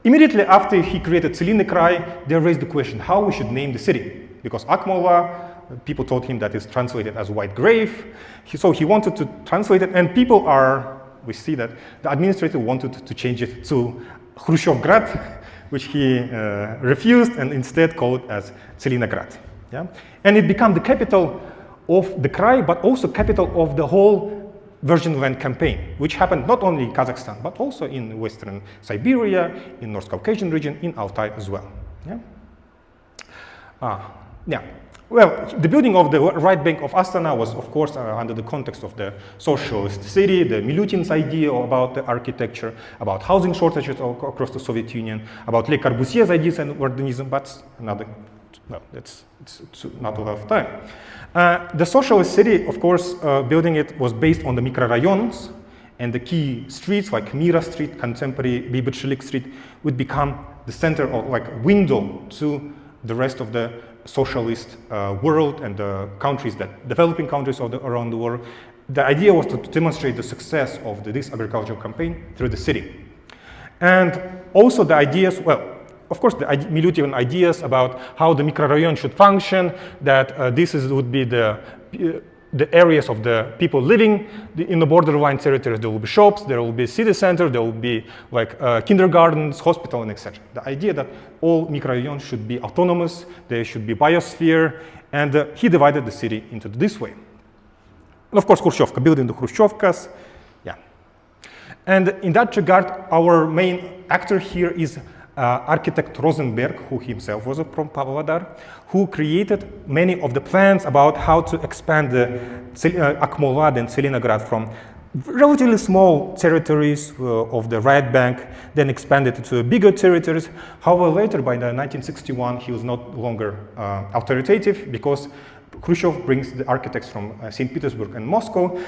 Immediately after he created Tselinny Krai, they raised the question how we should name the city. Because Akmola, people told him that it's translated as white grave. So he wanted to translate it, and people are, we see that the administrator wanted to change it to KHRUSHCHEV'Grad, which he refused and instead called it as Tselinograd. Yeah? And it became the capital of the Krai, but also capital of the whole Virgin Land campaign, which happened not only in Kazakhstan, but also in Western Siberia, in North Caucasian region, in Altai as well. Yeah? Yeah. Well, the building of the right bank of Astana was, of course, under the context of the socialist city, the Milutin's idea about the architecture, about housing shortages across the Soviet Union, about Le Corbusier's ideas and modernism, but another, well, it's not a lot of time. The socialist city, of course, building it was based on the microrayons, and the key streets like Mira Street, contemporary Beibatchilik Street, would become the center of, like, window to the rest of the socialist world and the countries, that developing countries around the world. The idea was to demonstrate the success of this agricultural campaign through the city. And also the ideas, well, of course, the Milutian ideas about how the microrayon should function, that would be the areas of the people living in the borderline territories. There will be shops, there will be city center, there will be like kindergartens, hospital, and etc. The idea that all microrayons should be autonomous, they should be biosphere, and he divided the city into this way. And of course, Khrushchevka, building the Khrushchevkas, yeah. And in that regard, our main actor here is architect Rosenberg, who himself was from Pavlodar, who created many of the plans about how to expand the Akmola and Tselinograd from relatively small territories of the right bank, then expanded to bigger territories. However, later, by the 1961, he was not longer authoritative, because Khrushchev brings the architects from St. Petersburg and Moscow,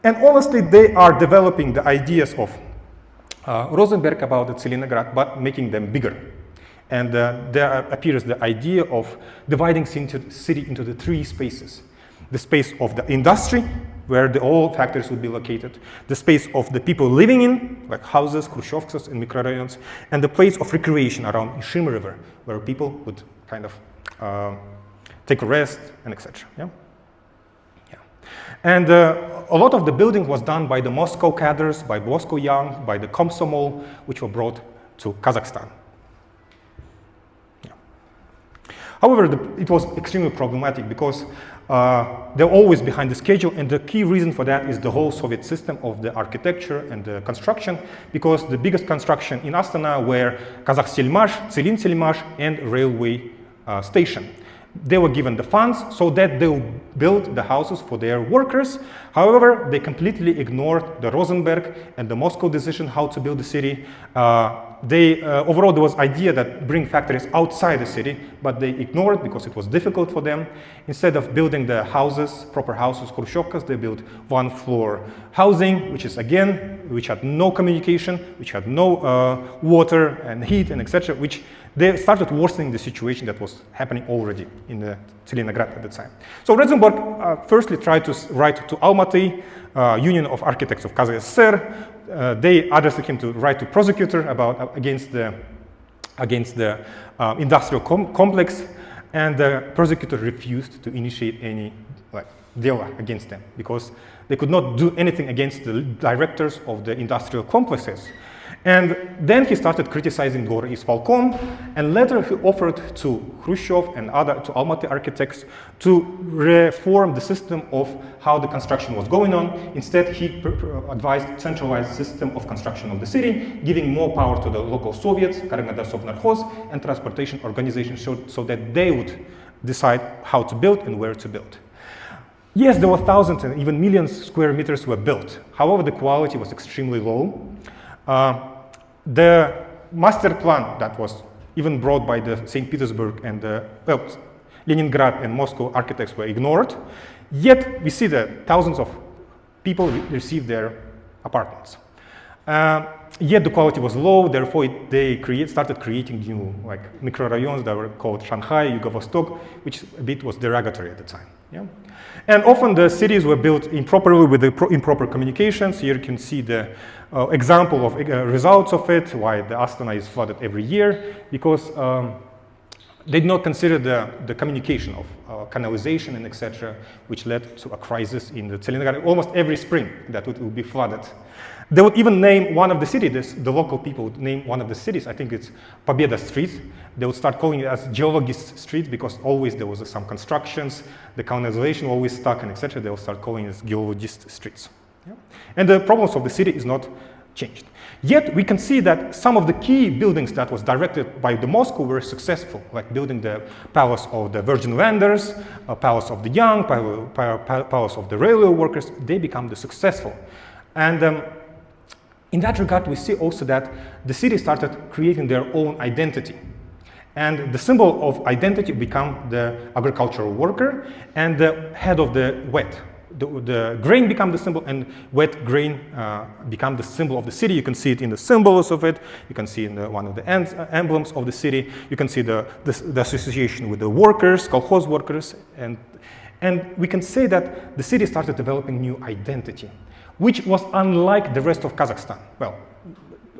and honestly, they are developing the ideas of Rosenberg about the Tselinograd, but making them bigger. And there appears the idea of dividing city into the three spaces. The space of the industry, where all factories would be located, the space of the people living in, like houses, Khrushchevkas, and microrayons, and the place of recreation around Ishim River, where people would kind of take a rest, and etc. Yeah? And a lot of the building was done by the Moscow cadres, by Moscow Young, by the Komsomol, which were brought to Kazakhstan. Yeah. However, it was extremely problematic, because they're always behind the schedule, and the key reason for that is the whole Soviet system of the architecture and the construction, because the biggest construction in Astana were Kazakhstelmash, Tselin-Tselmash, and railway station. They were given the funds so that they would build the houses for their workers. However, they completely ignored the Rosenberg and the Moscow decision how to build the city. Overall, there was idea that bring factories outside the city, but they ignored it because it was difficult for them. Instead of building the houses, proper houses, Khrushchevkas, they built one-floor housing, which had no communication, which had no water and heat and etc., which they started worsening the situation that was happening already in the Tselinograd at the time. So Rosenberg firstly tried to write to Almaty, Union of Architects of Kazakh SSR. They addressed him to write to prosecutor against the industrial complex, and the prosecutor refused to initiate any dela against them because they could not do anything against the directors of the industrial complexes. And then he started criticizing Gorisполком, and later he offered to Khrushchev and to Almaty architects to reform the system of how the construction was going on. Instead, he advised centralized system of construction of the city, giving more power to the local Soviets, Karagandasovnarkhoz, and transportation organizations so that they would decide how to build and where to build. Yes, there were thousands and even millions square meters were built. However, the quality was extremely low. The master plan that was even brought by the St. Petersburg and Leningrad and Moscow architects were ignored. Yet we see that thousands of people received their apartments. Yet the quality was low, therefore they started creating new microrayons that were called Shanghai, Yugo-Vostok, which a bit was derogatory at the time. Yeah? And often the cities were built improperly with the improper communications. Here you can see the example of results of it, why the Astana is flooded every year, because they did not consider the communication of canalization and etc., which led to a crisis in the Tselinograd. Almost every spring that it will be flooded. They would even name one of the cities, the local people would name one of the cities, I think it's Pobeda Street. They would start calling it as Geologist Street because always there was some constructions, the canalization always stuck and etc. They will start calling it Geologist Streets. Yeah? And the problems of the city is not changed. Yet we can see that some of the key buildings that was directed by the Moscow were successful, like building the Palace of the Virgin Landers, Palace of the Young, Palace of the Railway Workers. They become the successful. And in that regard, we see also that the city started creating their own identity. And the symbol of identity became the agricultural worker and the head of the wheat. The grain became the symbol, and wet grain became the symbol of the city. You can see it in the symbols of it. You can see in one of the emblems of the city. You can see the association with the workers, kolkhoz workers. And we can say that the city started developing new identity, which was unlike the rest of Kazakhstan. Well,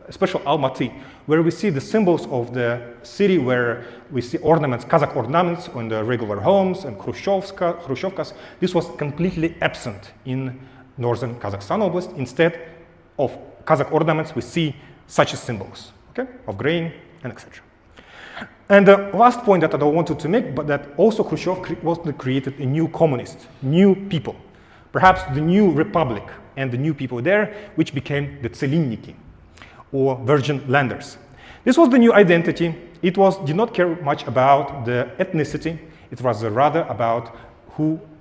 especially Almaty, where we see the symbols of the city, where we see ornaments, Kazakh ornaments on the regular homes and Khrushchevkas. This was completely absent in northern Kazakhstan Oblast. Instead of Kazakh ornaments, we see such symbols, okay, of grain and etc. And the last point that I wanted to make, but that also Khrushchev created a new communist, new people, perhaps the new republic and the new people there, which became the Tselinny, or Virgin Landers. This was the new identity. It did not care much about the ethnicity. It was rather about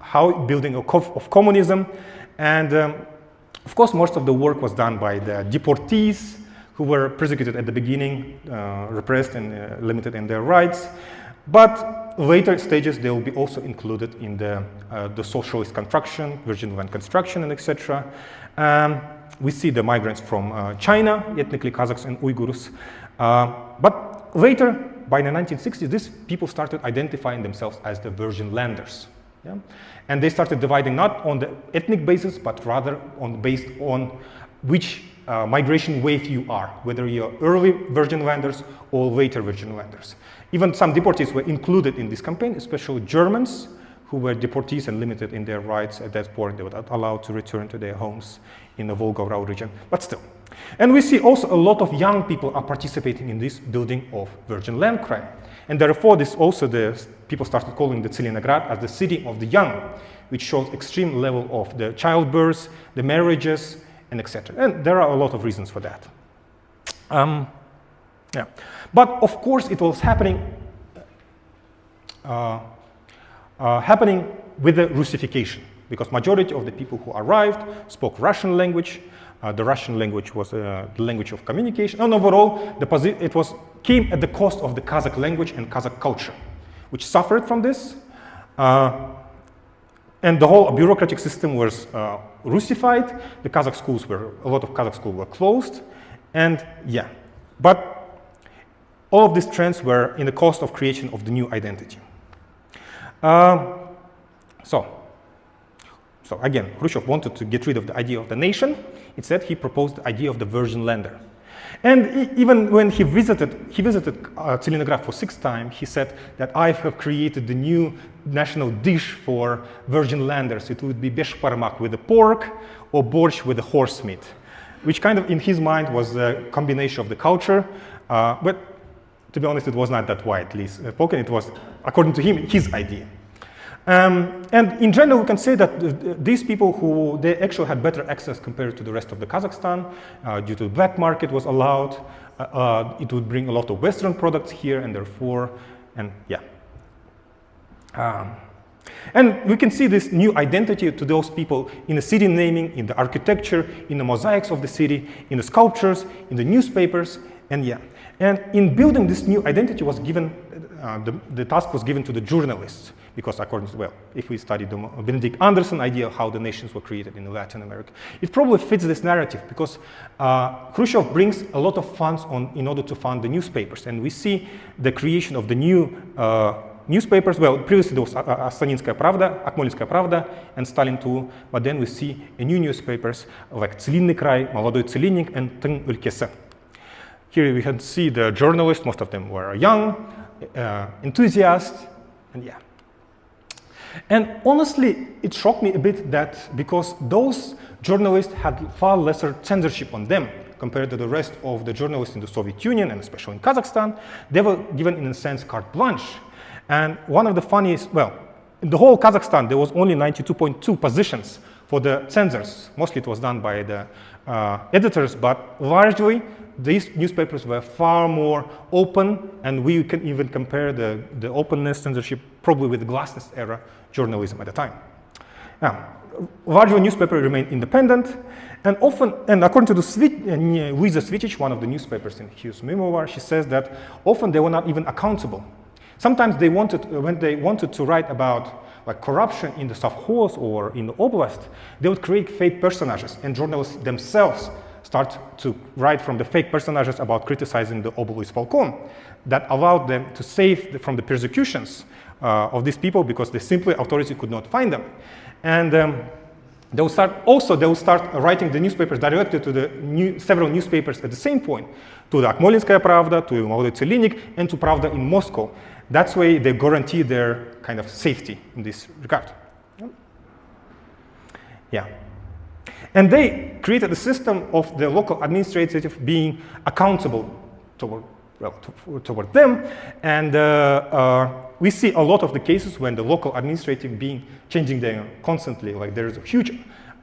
how building of communism. And of course, most of the work was done by the deportees who were persecuted at the beginning, repressed and limited in their rights. But later stages, they will be also included in the socialist construction, Virgin Land construction, and etc. We see the migrants from China, ethnically Kazakhs and Uyghurs. But later, by the 1960s, these people started identifying themselves as the Virgin Landers. Yeah? And they started dividing not on the ethnic basis, but rather based on which migration wave you are, whether you're early Virgin Landers or later Virgin Landers. Even some deportees were included in this campaign, especially Germans, who were deportees and limited in their rights at that point. They were not allowed to return to their homes in the Volga-Ural region, but still. And we see also a lot of young people are participating in this building of Virgin Land crime. And therefore, people started calling the Tselinograd as the city of the young, which shows extreme level of the childbirth, the marriages, and etc. And there are a lot of reasons for that. Yeah. But of course, it was happening with the Russification, because majority of the people who arrived spoke Russian language. The Russian language was the language of communication, and overall, it came at the cost of the Kazakh language and Kazakh culture, which suffered from this. And the whole bureaucratic system was Russified. A lot of Kazakh schools were closed, and yeah. But all of these trends were in the cost of creation of the new identity. So again, Khrushchev wanted to get rid of the idea of the nation. Instead, he proposed the idea of the Virgin Lander. And even when he visited Tselinograd for 6th time, he said that I have created the new national dish for virgin landers. It would be beshparmak with the pork or borщ with the horse meat, which kind of in his mind was a combination of the culture, but to be honest, it was not that widely spoken. It was, according to him, his idea. And in general, we can say that these people they actually had better access compared to the rest of the Kazakhstan due to the black market was allowed. It would bring a lot of Western products here, and therefore, and yeah. And we can see this new identity to those people in the city naming, in the architecture, in the mosaics of the city, in the sculptures, in the newspapers, and yeah. And in building this new identity was given, the task was given to the journalists, because according to, well, if we study the Benedict Anderson idea of how the nations were created in Latin America, it probably fits this narrative, because Khrushchev brings a lot of funds in order to fund the newspapers, and we see the creation of the new newspapers. Well, previously there was Astaninskaya Pravda, Akmolinskaya Pravda, and Stalin too, but then we see a new newspapers like Tselinny Krai, Молодой Tselinnik, and Tın Ülkesi. Here we can see the journalists, most of them were young, enthusiasts, and yeah. And honestly, it shocked me a bit that because those journalists had far lesser censorship on them compared to the rest of the journalists in the Soviet Union, and especially in Kazakhstan, they were given, in a sense, carte blanche. And one of the funniest, well, in the whole Kazakhstan, there was only 92.2 positions for the censors. Mostly it was done by the editors, but largely these newspapers were far more open, and we can even compare the openness censorship probably with the Glasnost era journalism at the time. Now, largely newspapers remained independent, and often, and according to Luisa Svicic, one of the newspapers in his memoir, she says that often they were not even accountable. Sometimes they wanted, when they wanted to write about like corruption in the Sovkhoz or in the Oblast, they would create fake personages, and journalists themselves start to write from the fake personages about criticizing the Oblysполком. That allowed them to save from the persecutions of these people, because they simply, authority could not find them. And they will start writing the newspapers directly to the several newspapers at the same point, to the Akmolinskaya Pravda, to Молодой Tselinnik, and to Pravda in Moscow. That's why they guarantee their kind of safety in this regard. Yeah. And they created a system of the local administrative being accountable toward them. And we see a lot of the cases when the local administrative being changing them constantly. Like there is a huge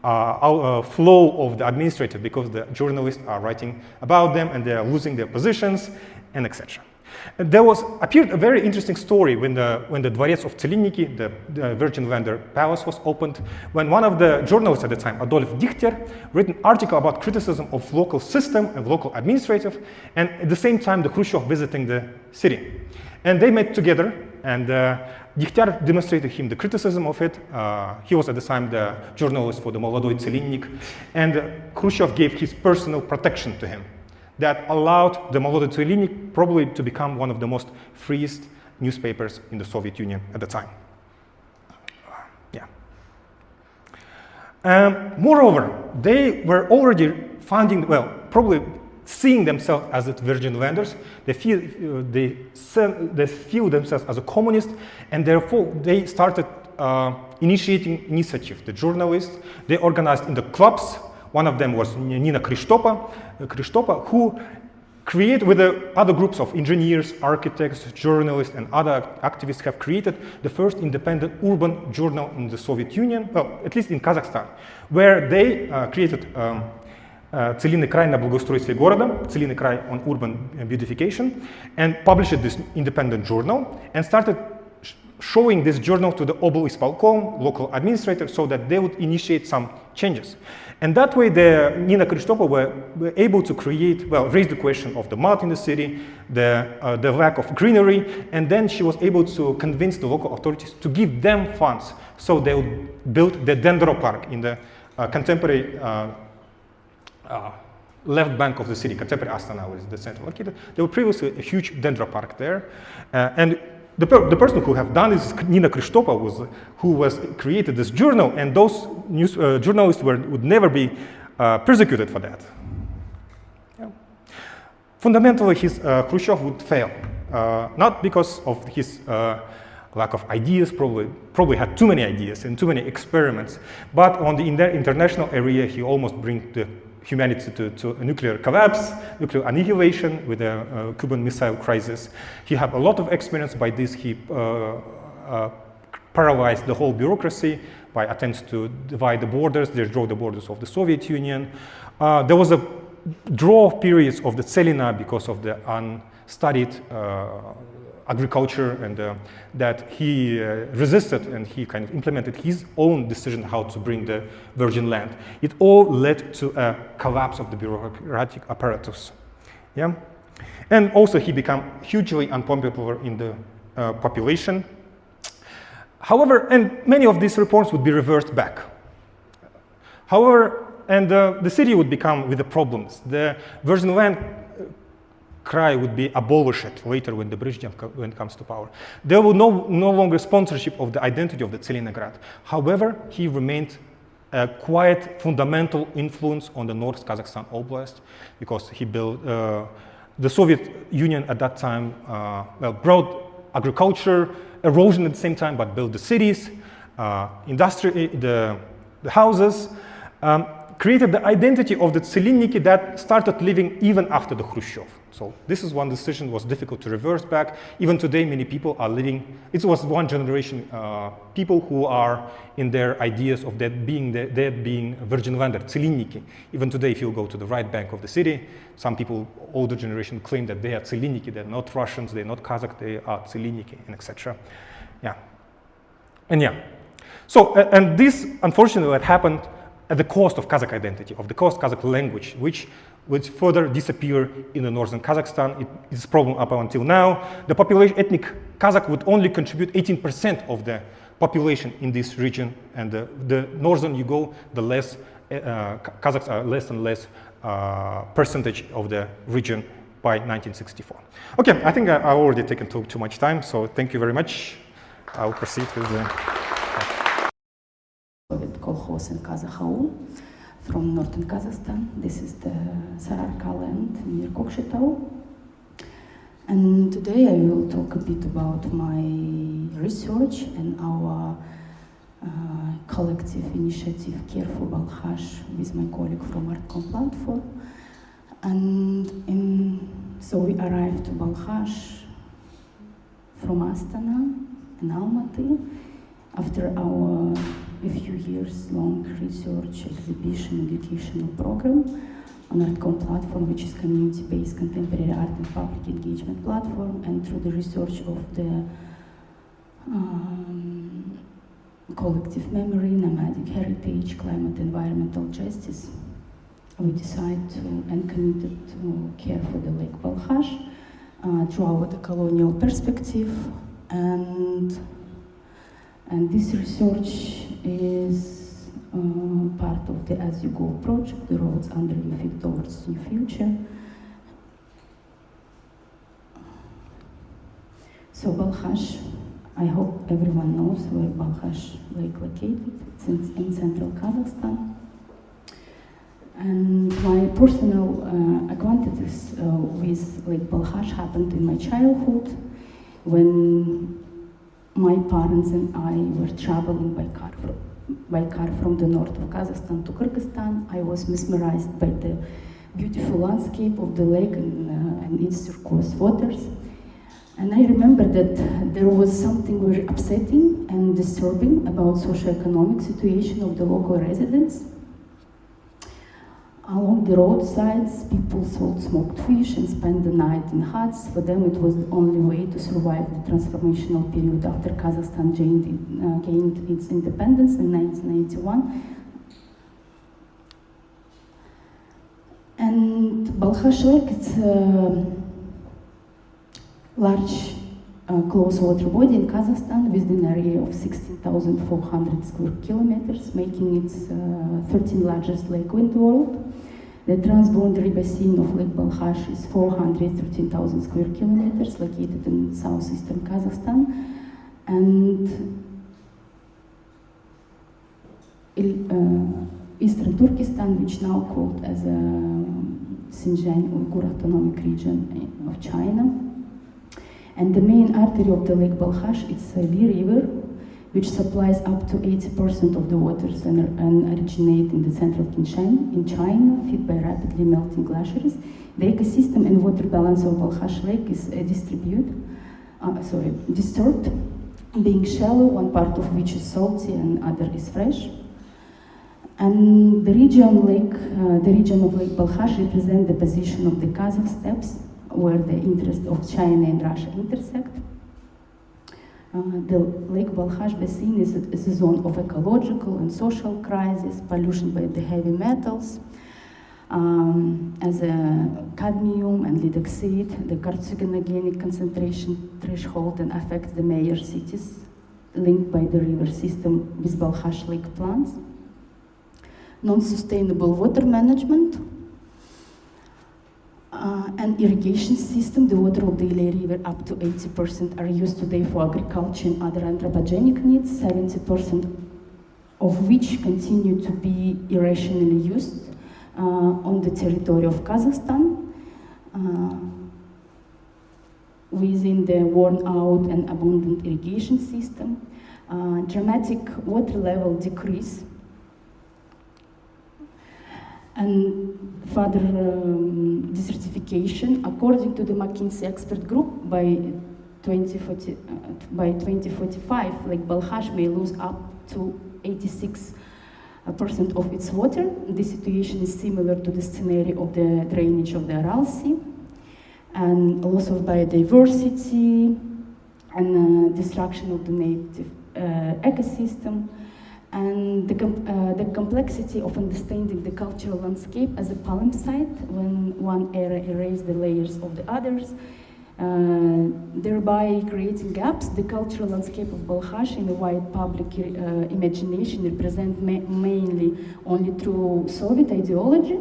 flow of the administrative because the journalists are writing about them and they are losing their positions, and etc. There appeared a very interesting story when the Dvorets of Tseliniki, the Virgin Lander Palace, was opened, when one of the journalists at the time, Adolf Dichter, wrote an article about criticism of local system and local administrative, and at the same time the Khrushchev visiting the city. And they met together, and Dichter demonstrated him the criticism of it. He was at the time the journalist for the Молодой Tselinnik, and Khrushchev gave his personal protection to him. That allowed the Молодой Tselinnik probably to become one of the most freest newspapers in the Soviet Union at the time. Yeah. Moreover, they were already finding, well, probably seeing themselves as the Virgin Landers. They feel themselves as a communist, and therefore they started initiating initiative. The journalists, they organized in the clubs. One of them was Nina Krishtopa, who created, with the other groups of engineers, architects, journalists, and other activists, have created the first independent urban journal in the Soviet Union, well, at least in Kazakhstan, where they created Tselinny Krai на благоустройстве города, Tselinny Krai on urban beautification, and published this independent journal, and started showing this journal to the Oblysполком, local administrators, so that they would initiate some changes. And that way, Nina Krishtopa were able to create, well, raise the question of the mud in the city, the lack of greenery, and then she was able to convince the local authorities to give them funds, so they would build the Dendro Park in the contemporary left bank of the city, contemporary Astana was the center located. There was previously a huge Dendro Park there, and the person who have done this is Nina Krishtopa, who was created this journal, and those journalists would never be persecuted for that. Yeah. fundamentally, Khrushchev would fail, not because of his lack of ideas, probably had too many ideas and too many experiments, but on the international area, he almost brings the humanity to a nuclear collapse, nuclear annihilation with the Cuban Missile Crisis. He had a lot of experience by this. He paralyzed the whole bureaucracy by attempts to divide the borders. They draw the borders of the Soviet Union. There was a draw periods of the Tselinograd because of the unstudied agriculture, and that he resisted, and he kind of implemented his own decision how to bring the virgin land. It all led to a collapse of the bureaucratic apparatus. Yeah, and also he became hugely unpopular in the population. However, and many of these reforms would be reversed back. However, and the city would become with the problems. The virgin land cry would be abolished later when the Brezhnev comes to power. There was no longer sponsorship of the identity of the Tselinograd. However, he remained a quite fundamental influence on the North Kazakhstan Oblast, because he built the Soviet Union at that time, brought agriculture, erosion at the same time, but built the cities, industry, the houses, created the identity of the Tseliniki that started living even after the Khrushchev. So this is one decision was difficult to reverse back. Even today, many people are living, it was one generation, people who are in their ideas of that being virgin lander, Tseliniki. Even today, if you go to the right bank of the city, some people, older generation, claim that they are Tseliniki, they're not Russians, they're not Kazakh, they are Tseliniki, and etc. Yeah. And yeah. So, and this, unfortunately, had happened at the cost of Kazakh identity, of the cost of Kazakh language, which would further disappear in the northern Kazakhstan. It's a problem up until now. The population, ethnic Kazakh, would only contribute 18% of the population in this region, and the northern you go, the less Kazakhs are less and less percentage of the region by 1964. Okay, I think I've already taken too much time, so thank you very much. I'll proceed with the... Soviet kolkhoz in Kazakh from northern Kazakhstan. This is the Sararka land near Kokshetau. And today I will talk a bit about my research and our collective initiative Care for BALKHASH with my colleague from Artcom platform. And so we arrived to BALKHASH from Astana and Almaty after our a few years long research, exhibition, educational program on Artcom platform, which is community-based contemporary art and public engagement platform, and through the research of the collective memory, nomadic heritage, climate, environmental justice, we decided to and committed to care for the Lake BALKHASH through our colonial perspective. And this research is part of the As You Go project, the roads under your feet towards new future. So BALKHASH, I hope everyone knows where BALKHASH Lake located. It's in central Kazakhstan. And my personal acquaintance with Lake BALKHASH happened in my childhood when my parents and I were traveling by car from the north of Kazakhstan to Kyrgyzstan. I was mesmerized by the beautiful landscape of the lake and its turquoise waters. And I remember that there was something very upsetting and disturbing about socio-economic situation of the local residents. Along the roadsides, people sold smoked fish and spent the night in huts. For them, it was the only way to survive the transformational period after Kazakhstan gained its independence in 1981. And BALKHASH Lake, it's a large close water body in Kazakhstan with an area of 16,400 square kilometers, making it 13th largest lake in the world. The transboundary basin of Lake BALKHASH is 413,000 square kilometers, located in southeastern Kazakhstan. And Eastern Turkestan, which now called as Xinjiang Uyghur Autonomic Region of China. And the main artery of the Lake Balkhash is the Li River, which supplies up to 80% of the waters and originate in the central Xinjiang in China, fed by rapidly melting glaciers. The ecosystem and water balance of Balkhash Lake is disturbed, being shallow, one part of which is salty and other is fresh. And the region of Lake Balkhash represents the position of the Kazakh steppes, where the interests of China and Russia intersect. The Lake Balkhash basin is a zone of ecological and social crisis, pollution by the heavy metals, as cadmium and lead exceed the carcinogenic concentration threshold and affects the major cities linked by the river system with Balkhash lake plants. Non-sustainable water management and irrigation system. The water of the Alen River, up to 80%, are used today for agriculture and other anthropogenic needs, 70% of which continue to be irrationally used on the territory of Kazakhstan within the worn out and abundant irrigation system. Dramatic water level decrease and further desertification. According to the McKinsey expert group, by 2045, Lake Balkhash may lose up to 86% of its water. This situation is similar to the scenario of the drainage of the Aral Sea, and loss of biodiversity, and destruction of the native ecosystem, and the complexity of understanding the cultural landscape as a palimpsest when one era erases the layers of the others, thereby creating gaps. The cultural landscape of Balkhash in the wide public imagination represent mainly only through Soviet ideology.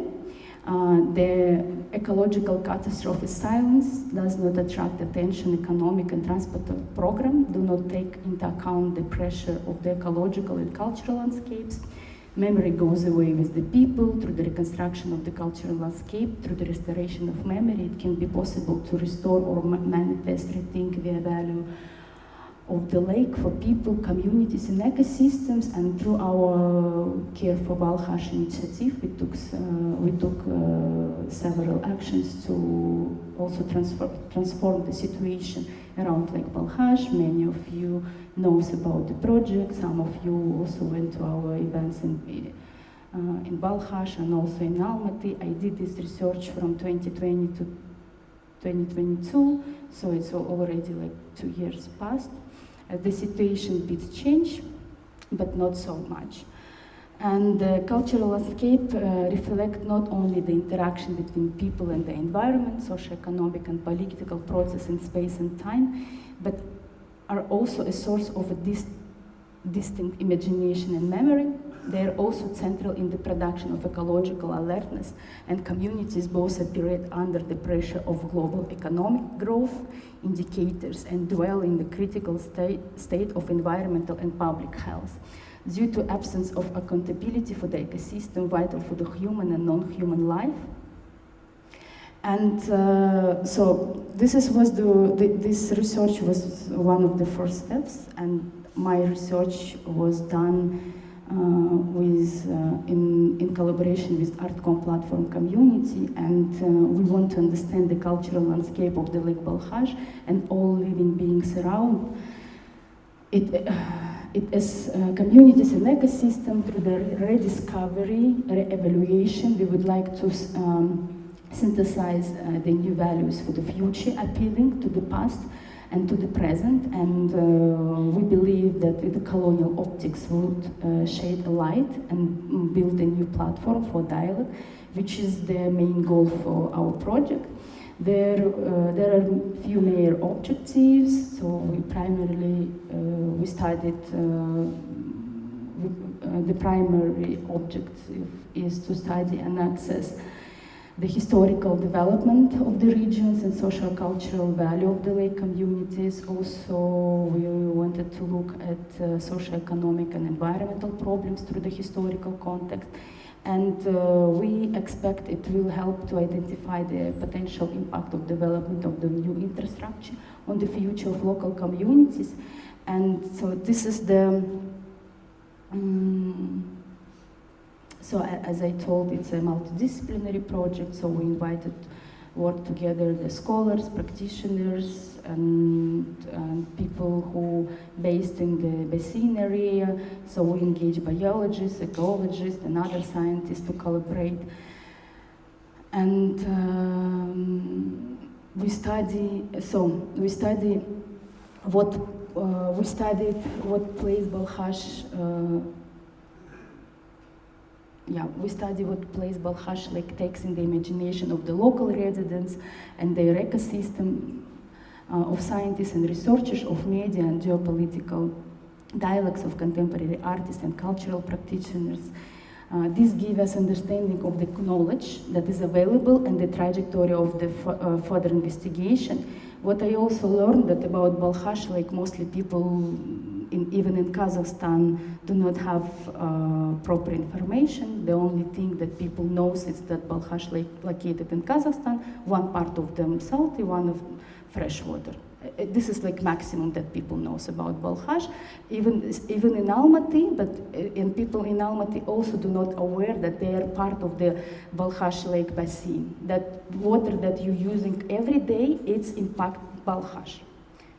The ecological catastrophe silence does not attract attention. Economic and transport program do not take into account the pressure of the ecological and cultural landscapes. Memory goes away with the people. Through the reconstruction of the cultural landscape, through the restoration of memory, it can be possible to restore or manifest, rethink the value of the lake for people, communities, and ecosystems. And through our Care for Balkhash initiative, we took several actions to also transform the situation around Lake Balkhash. Many of you knows about the project. Some of you also went to our events in Balkhash and also in Almaty. I did this research from 2020 to 2022, so it's already like 2 years past. The situation did change, but not so much. And the cultural landscape reflect not only the interaction between people and the environment, socio-economic and political process in space and time, but are also a source of a distinct imagination and memory. They are also central in the production of ecological alertness, and communities both operate under the pressure of global economic growth indicators and dwell in the critical state of environmental and public health. Due to absence of accountability for the ecosystem vital for the human and non-human life. And so this research was one of the first steps, and my research was done in collaboration with ArtCom platform community, and we want to understand the cultural landscape of the Lake Balkhash and all living beings around it. It as communities and ecosystem. Through the rediscovery, re-evaluation, we would like to synthesize the new values for the future, appealing to the past and to the present, and we believe that the colonial optics would shed a light and build a new platform for dialogue, which is the main goal for our project. There are few major objectives. So we primarily we studied the primary objective is to study and access the historical development of the regions and social-cultural value of the lake communities. Also, we wanted to look at socio-economic and environmental problems through the historical context, And we expect it will help to identify the potential impact of development of the new infrastructure on the future of local communities. And so this is the, so as I told, it's a multidisciplinary project, so we invited work together the scholars, practitioners, and people who based in the basin area. So we engage biologists, ecologists, and other scientists to collaborate. And we studied what place BALKHASH. We study what place BALKHASH Lake takes in the imagination of the local residents and their ecosystem of scientists and researchers, of media and geopolitical dialogues of contemporary artists and cultural practitioners. This gives us understanding of the knowledge that is available and the trajectory of the further investigation. What I also learned that about BALKHASH Lake, mostly people even in Kazakhstan do not have proper information. The only thing that people know is that BALKHASH Lake located in Kazakhstan, one part of them salty, one of fresh water. This is like maximum that people knows about BALKHASH. Even in Almaty, and people in Almaty also do not aware that they are part of the BALKHASH Lake basin. That water that you're using every day, it's impact BALKHASH.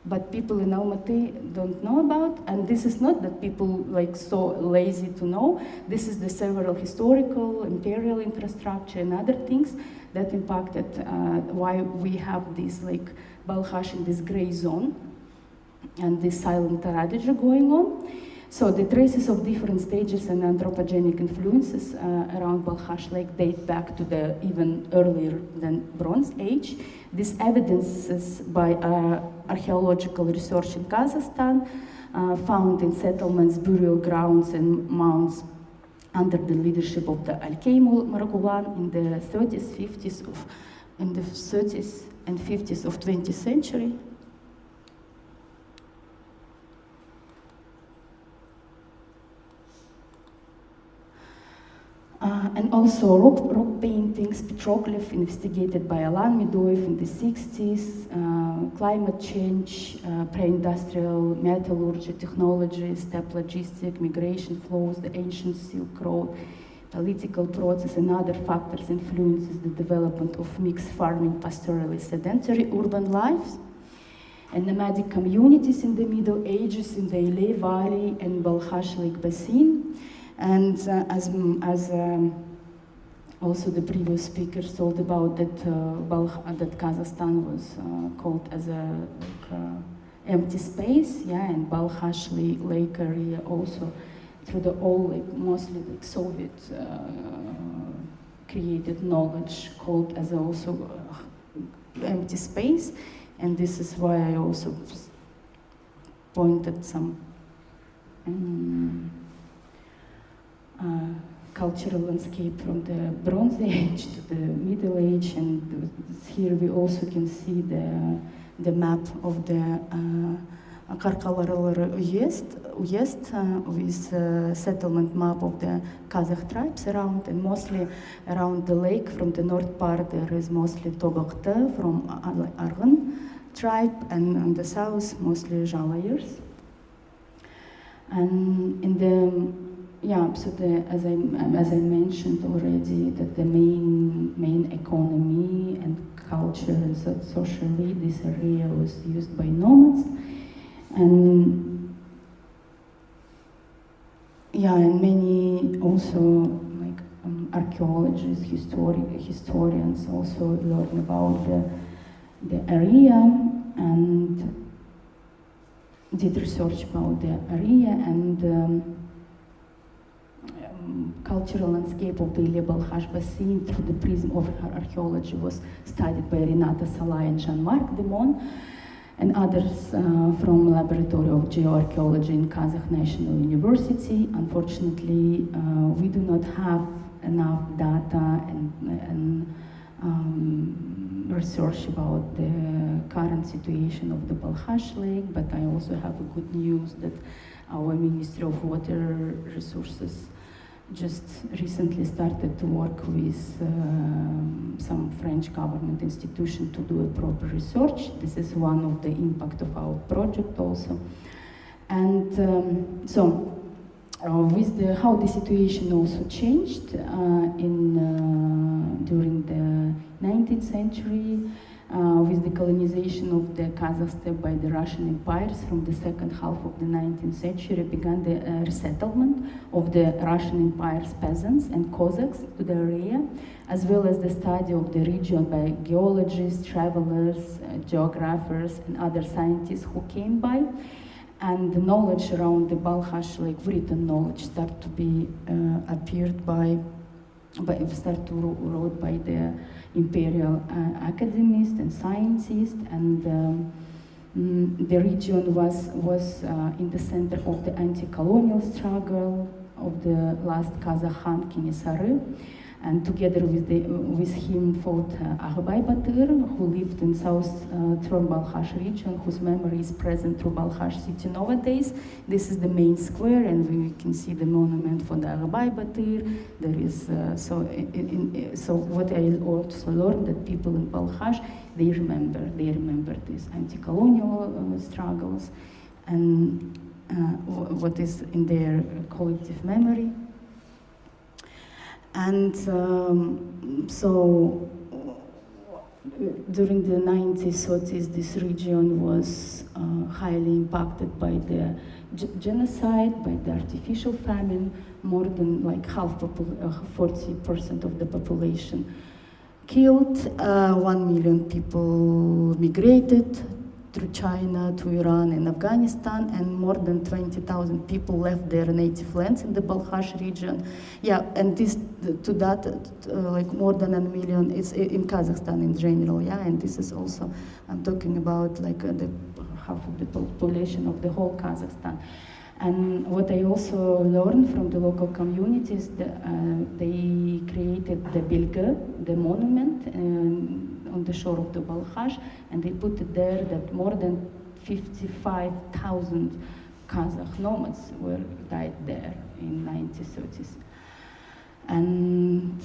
But people in Almaty don't know about, and this is not that people like so lazy to know. This is the several historical, imperial infrastructure and other things that impacted why we have this like BALKHASH in this gray zone and this silent strategy going on. So the traces of different stages and anthropogenic influences around BALKHASH Lake date back to the even earlier than Bronze Age. This evidence is by archaeological research in Kazakhstan, found in settlements, burial grounds, and mounds under the leadership of the Aigerim Margulan in the 30s, 50s and 50s of 20th century. And also rock paintings, petroglyph investigated by Alan Medoev in the 60s, climate change, pre-industrial metallurgy technology, steppe logistic, migration flows, the ancient Silk Road, political process and other factors influences the development of mixed farming, pastoralist, sedentary urban lives, and nomadic communities in the Middle Ages in the Iley Valley and BALKHASH Lake basin. And as also the previous speakers told about that, that Kazakhstan was called as a empty space, and BALKHASH Lake area also through the old, mostly Soviet created knowledge called as also empty space, and this is why I also pointed some cultural landscape from the Bronze Age to the Middle Age, and here we also can see the map of the Karkalar Uyezd with settlement map of the Kazakh tribes around, and mostly around the lake from the north part there is mostly Tobakhta from Alen tribe, and on the south mostly Jalayers. And in the so as I mentioned already, that the main economy and culture and socially this area was used by nomads, and and many also like archaeologists, historians also learn about the area and did research about the area, and cultural landscape of the BALKHASH basin through the prism of archaeology was studied by Renata Salai and Jean-Marc Demon and others from Laboratory of Geoarchaeology in Kazakh National University. Unfortunately, we do not have enough data and research about the current situation of the BALKHASH Lake, but I also have a good news that our Ministry of Water Resources just recently started to work with some French government institution to do a proper research. This is one of the impact of our project also. And with how the situation also changed during the 19th century, with the colonization of the Kazakhstan by the Russian empires from the second half of the 19th century, began the resettlement of the Russian empire's peasants and Cossacks to the area, as well as the study of the region by geologists, travelers, geographers, and other scientists who came by. And the knowledge around the BALKHASH, like written knowledge, started to be appeared start to wrote by the imperial academists and scientists, and the region was in the center of the anti-colonial struggle of the last Kazakh Khan Kenesары, and together with him fought Aghbay Batыр, who lived in southern BALKHASH region, whose memory is present through BALKHASH city nowadays. This is the main square, and we can see the monument for the Aghbay Batır. There is so what I also learned, that people in BALKHASH, they remember these anti-colonial struggles and what is in their collective memory. And so during the 1930s, this region was highly impacted by the genocide, by the artificial famine. More than like 40% of the population killed. 1 million people migrated through China to Iran and Afghanistan, and more than 20,000 people left their native lands in the BALKHASH region. Yeah, and like more than 1 million is in Kazakhstan in general. Yeah, and this is also, I'm talking about like the half of the population of the whole Kazakhstan. And what I also learned from the local communities, they created the Belga, the monument on the shore of the BALKHASH, and they put it there that more than 55,000 Kazakh nomads died there in 1930s. And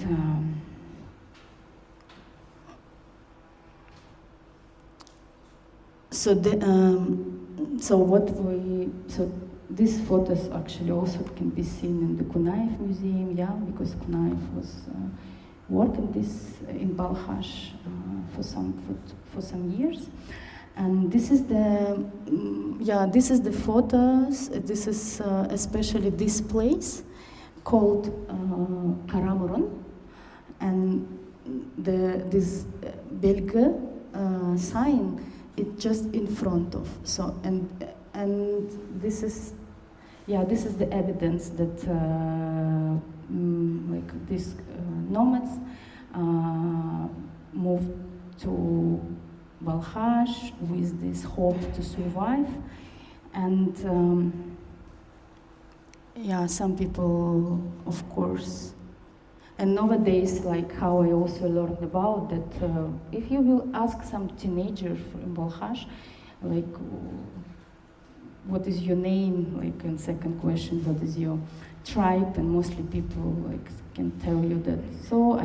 these photos actually also can be seen in the Kunaev Museum, yeah, because Kunaev was working this in BALKHASH for some years. And this is the photos. This is especially this place called Karamuran, and this Belga sign is just in front of. So and this is the evidence that like these nomads moved to BALKHASH with this hope to survive, and some people, of course. And nowadays, like how I also learned about that, if you will ask some teenager in BALKHASH, like, what is your name? Like, and second question, what is your tribe? And mostly people like can tell you that. So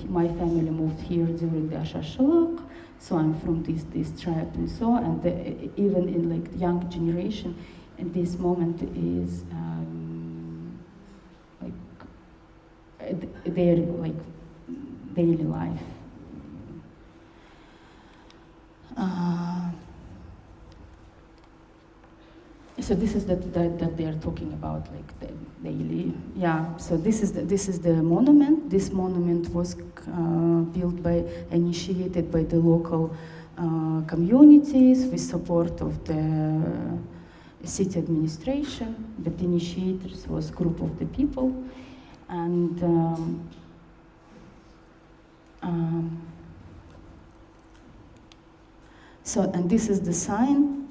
my family moved here during the Ashashalik. So I'm from this tribe and so. And even in like young generation, and this moment is like their like daily life. So this is that they are talking about, like the daily. Yeah. So this is the monument. This monument was initiated by the local communities with support of the city administration. But the initiators was a group of the people, and and this is the sign.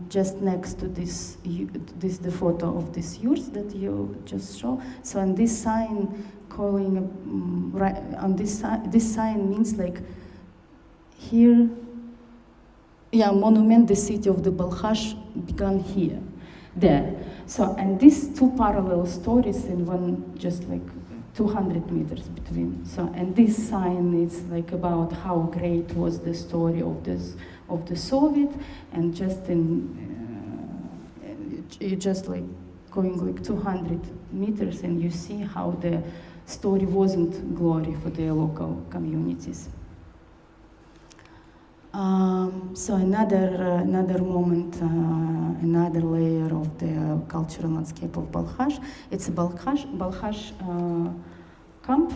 Just next to this the photo of this yurt that you just saw. So on this sign, this sign means like here. Yeah, monument. The city of the BALKHASH began here, there. So, and these two parallel stories in one, just like 200 meters between. So, and this sign is like about how great was the story of the Soviet, and just you just like going like 200 meters, and you see how the story wasn't glory for the local communities. So another moment, another layer of the cultural landscape of BALKHASH. It's a BALKHASH camp,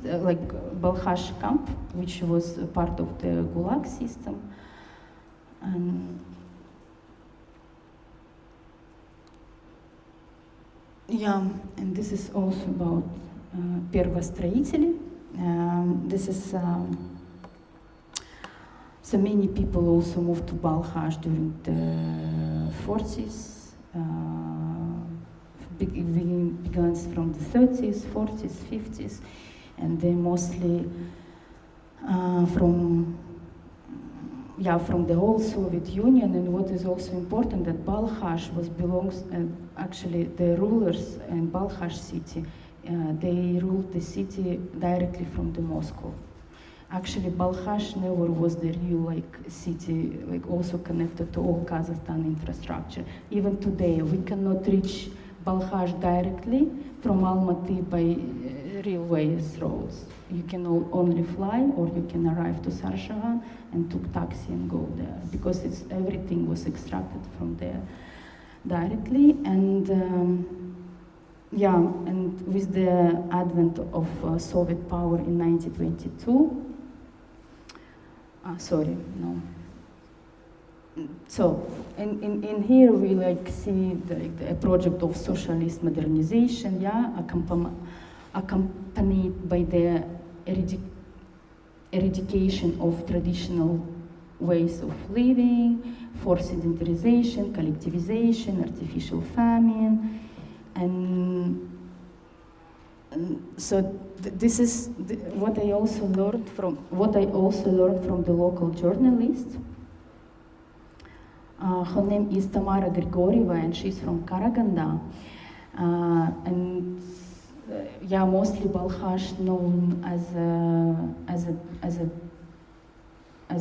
like BALKHASH camp, which was a part of the Gulag system. And yeah, and this is also about первостроители. This is so many people also moved to BALKHASH during the 40s, begins from the 30s, 40s, 50s, and they mostly from the whole Soviet Union. And what is also important, that BALKHASH belongs, actually the rulers in BALKHASH city, they ruled the city directly from the Moscow. Actually, BALKHASH never was the real like city, like also connected to all Kazakhstan infrastructure. Even today, we cannot reach BALKHASH directly from Almaty by railways roads. You can only fly, or you can arrive to Sarshagan and took taxi and go there, because everything was extracted from there directly. And and with the advent of Soviet power in 1922. So in here we like see a project of socialist modernization, accompanied by the eradication of traditional ways of living, forced sedentarization, collectivization, artificial famine, and so this is what I also learned from the local journalist. Her name is Tamara Grigorieva, and she's from Karaganda. And mostly BALKHASH known as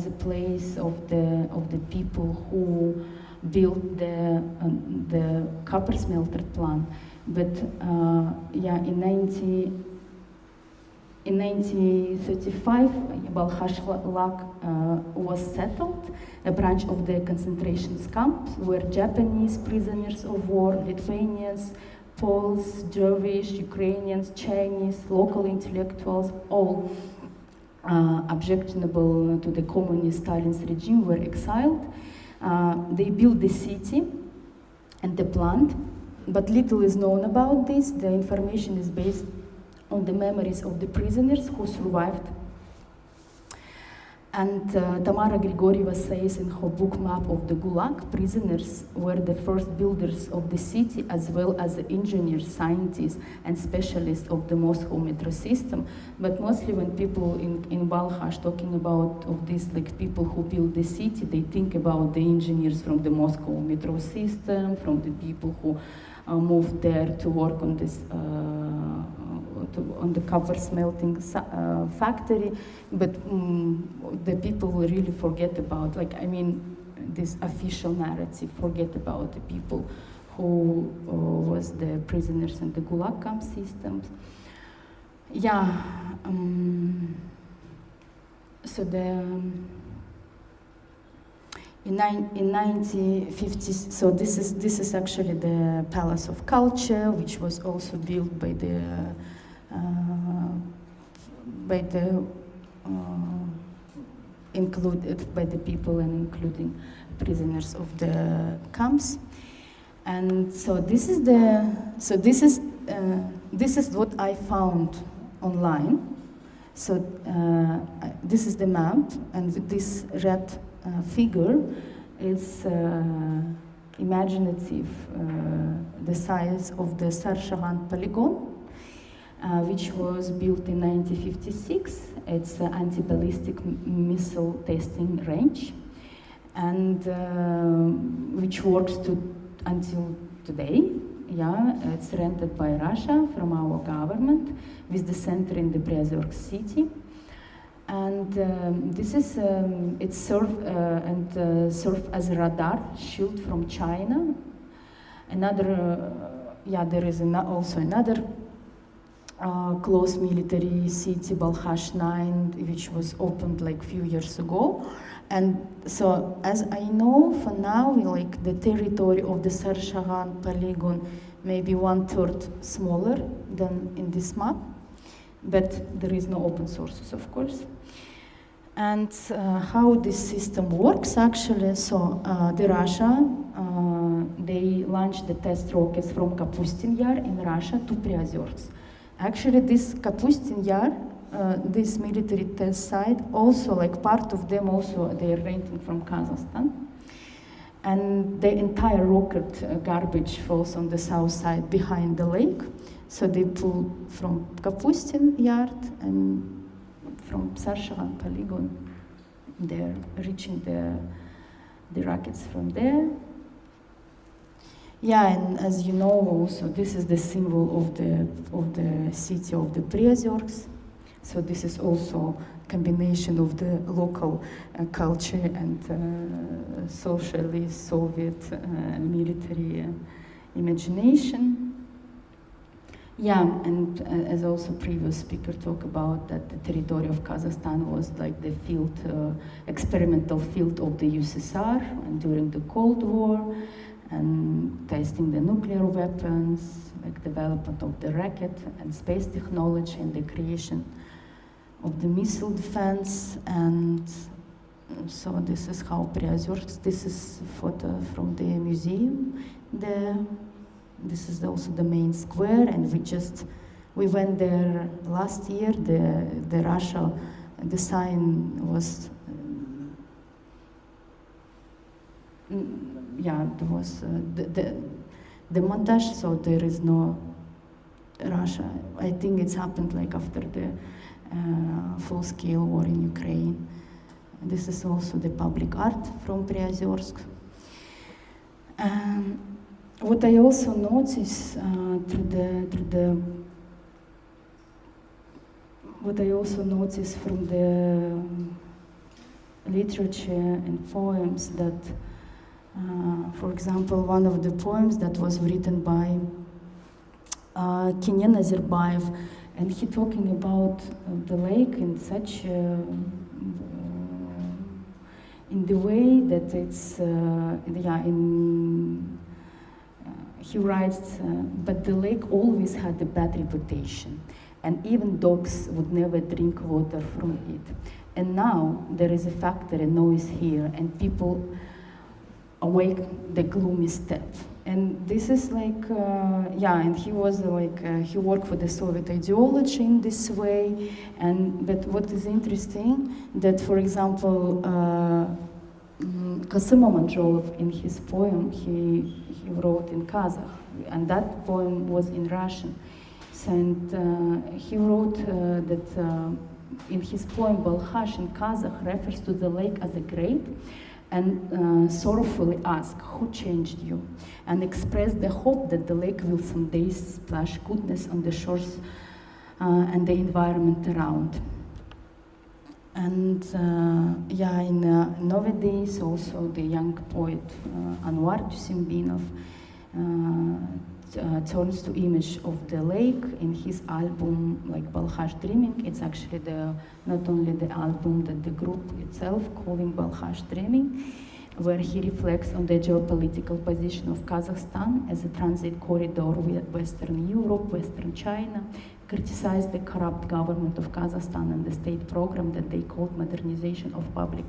a place of the people who built the copper smelter plant. But in 1935, BALKHASH was settled, a branch of the concentration camps where Japanese prisoners of war, Lithuanians, Poles, Jewish, Ukrainians, Chinese, local intellectuals, all objectionable to the communist Stalin's regime, were exiled. They built the city and the plant, but little is known about this. The information is based on the memories of the prisoners who survived. And Tamara Grigorieva says in her book Map of the Gulag, prisoners were the first builders of the city, as well as the engineers, scientists, and specialists of the Moscow metro system. But mostly when people in BALKHASH talking about of these like people who built the city, they think about the engineers from the Moscow metro system, from the people who moved there to work on this on the copper smelting factory, but the people will really forget about, this official narrative, forget about the people who was the prisoners in the Gulag camp systems. So in 1950s, so this is actually the Palace of Culture, which was also built by the included by the people and including prisoners of the camps. And so this is what I found online. So this is the map, and this red figure is imaginative, the size of the Sarshagan polygon, which was built in 1956. It's an anti-ballistic missile testing range, and which works to until today. Yeah, it's rented by Russia from our government with the center in the Priazorsk city. And this is, it served as a radar shield from China. Another, there is also another close military city, BALKHASH 9, which was opened like a few years ago. And so, as I know, for now, like the territory of the Sarshagan polygon may be 1/3 smaller than in this map, but there is no open sources, of course. And how this system works, actually, so the Russia, they launched the test rockets from Kapustin Yar in Russia to Priazorsk. Actually, this Kapustin Yar, this military test site, also like part of them also they are renting from Kazakhstan. And the entire rocket garbage falls on the south side behind the lake. So they pull from Kapustin Yard and from Sarshagan polygon. They're reaching the rockets from there. Yeah, and as you know also, this is the symbol of the city of the Priazorsk. So this is also combination of the local culture and socialist Soviet military imagination. Yeah, and as also previous speaker talked about, that the territory of Kazakhstan was like the field, experimental field of the USSR and during the Cold War, and testing the nuclear weapons, like development of the rocket and space technology and the creation of the missile defense. And so this is how Priazorsk, this is a photo from the museum there. This is also the main square, and we went there last year. The Russia, the sign was, there was the montage, so there is no Russia. I think it's happened like after the full-scale war in Ukraine. This is also the public art from Priazorsk. What I also notice from the literature and poems that, for example, one of the poems that was written by Kenya Nazarbayev, and he talking about the lake in such in the way that it's he writes, but the lake always had a bad reputation, and even dogs would never drink water from it. And now there is a factory, noise here, and people awake the gloomy step. And this is like, and he was like, he worked for the Soviet ideology in this way. But what is interesting, that for example, Kasimo Manjolov, in his poem, he wrote in Kazakh, and that poem was in Russian. So, and he wrote that in his poem, Balkhash in Kazakh refers to the lake as a grape, and sorrowfully ask, who changed you? And express the hope that the lake will someday splash goodness on the shores and the environment around. And in nowadays also the young poet Anwar Dusimbinov turns to image of the lake in his album like BALKHASH Dreaming. It's actually not only the album that the group itself calling BALKHASH Dreaming, where he reflects on the geopolitical position of Kazakhstan as a transit corridor with Western Europe, Western China, criticized the corrupt government of Kazakhstan and the state program that they called modernization of public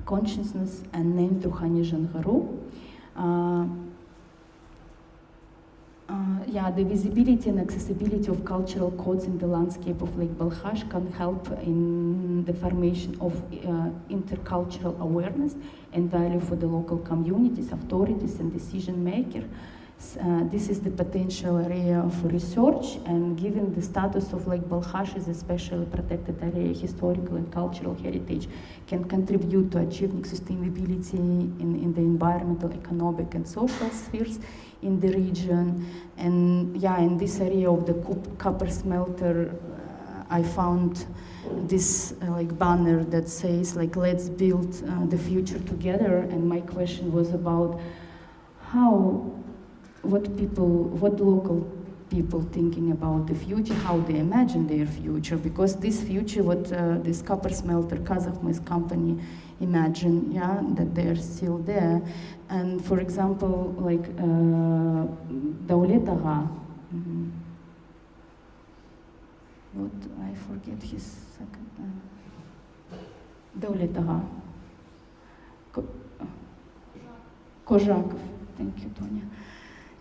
consciousness, and named Ruhani Zhangharu. The visibility and accessibility of cultural codes in the landscape of Lake BALKHASH can help in the formation of intercultural awareness and value for the local communities, authorities, and decision makers. This is the potential area of research, and given the status of Lake BALKHASH as a specially protected area, historical and cultural heritage can contribute to achieving sustainability in the environmental, economic and social spheres in the region. And yeah, in this area of the copper smelter, I found this like banner that says like, let's build the future together. And my question was about what local people thinking about the future, how they imagine their future, because this future, what this copper smelter Kazakhstan company imagine, yeah, that they're still there. And for example, like Davlet Agha, what, I forget his second, Davlet Agha, Kozhakov, thank you, Tonya.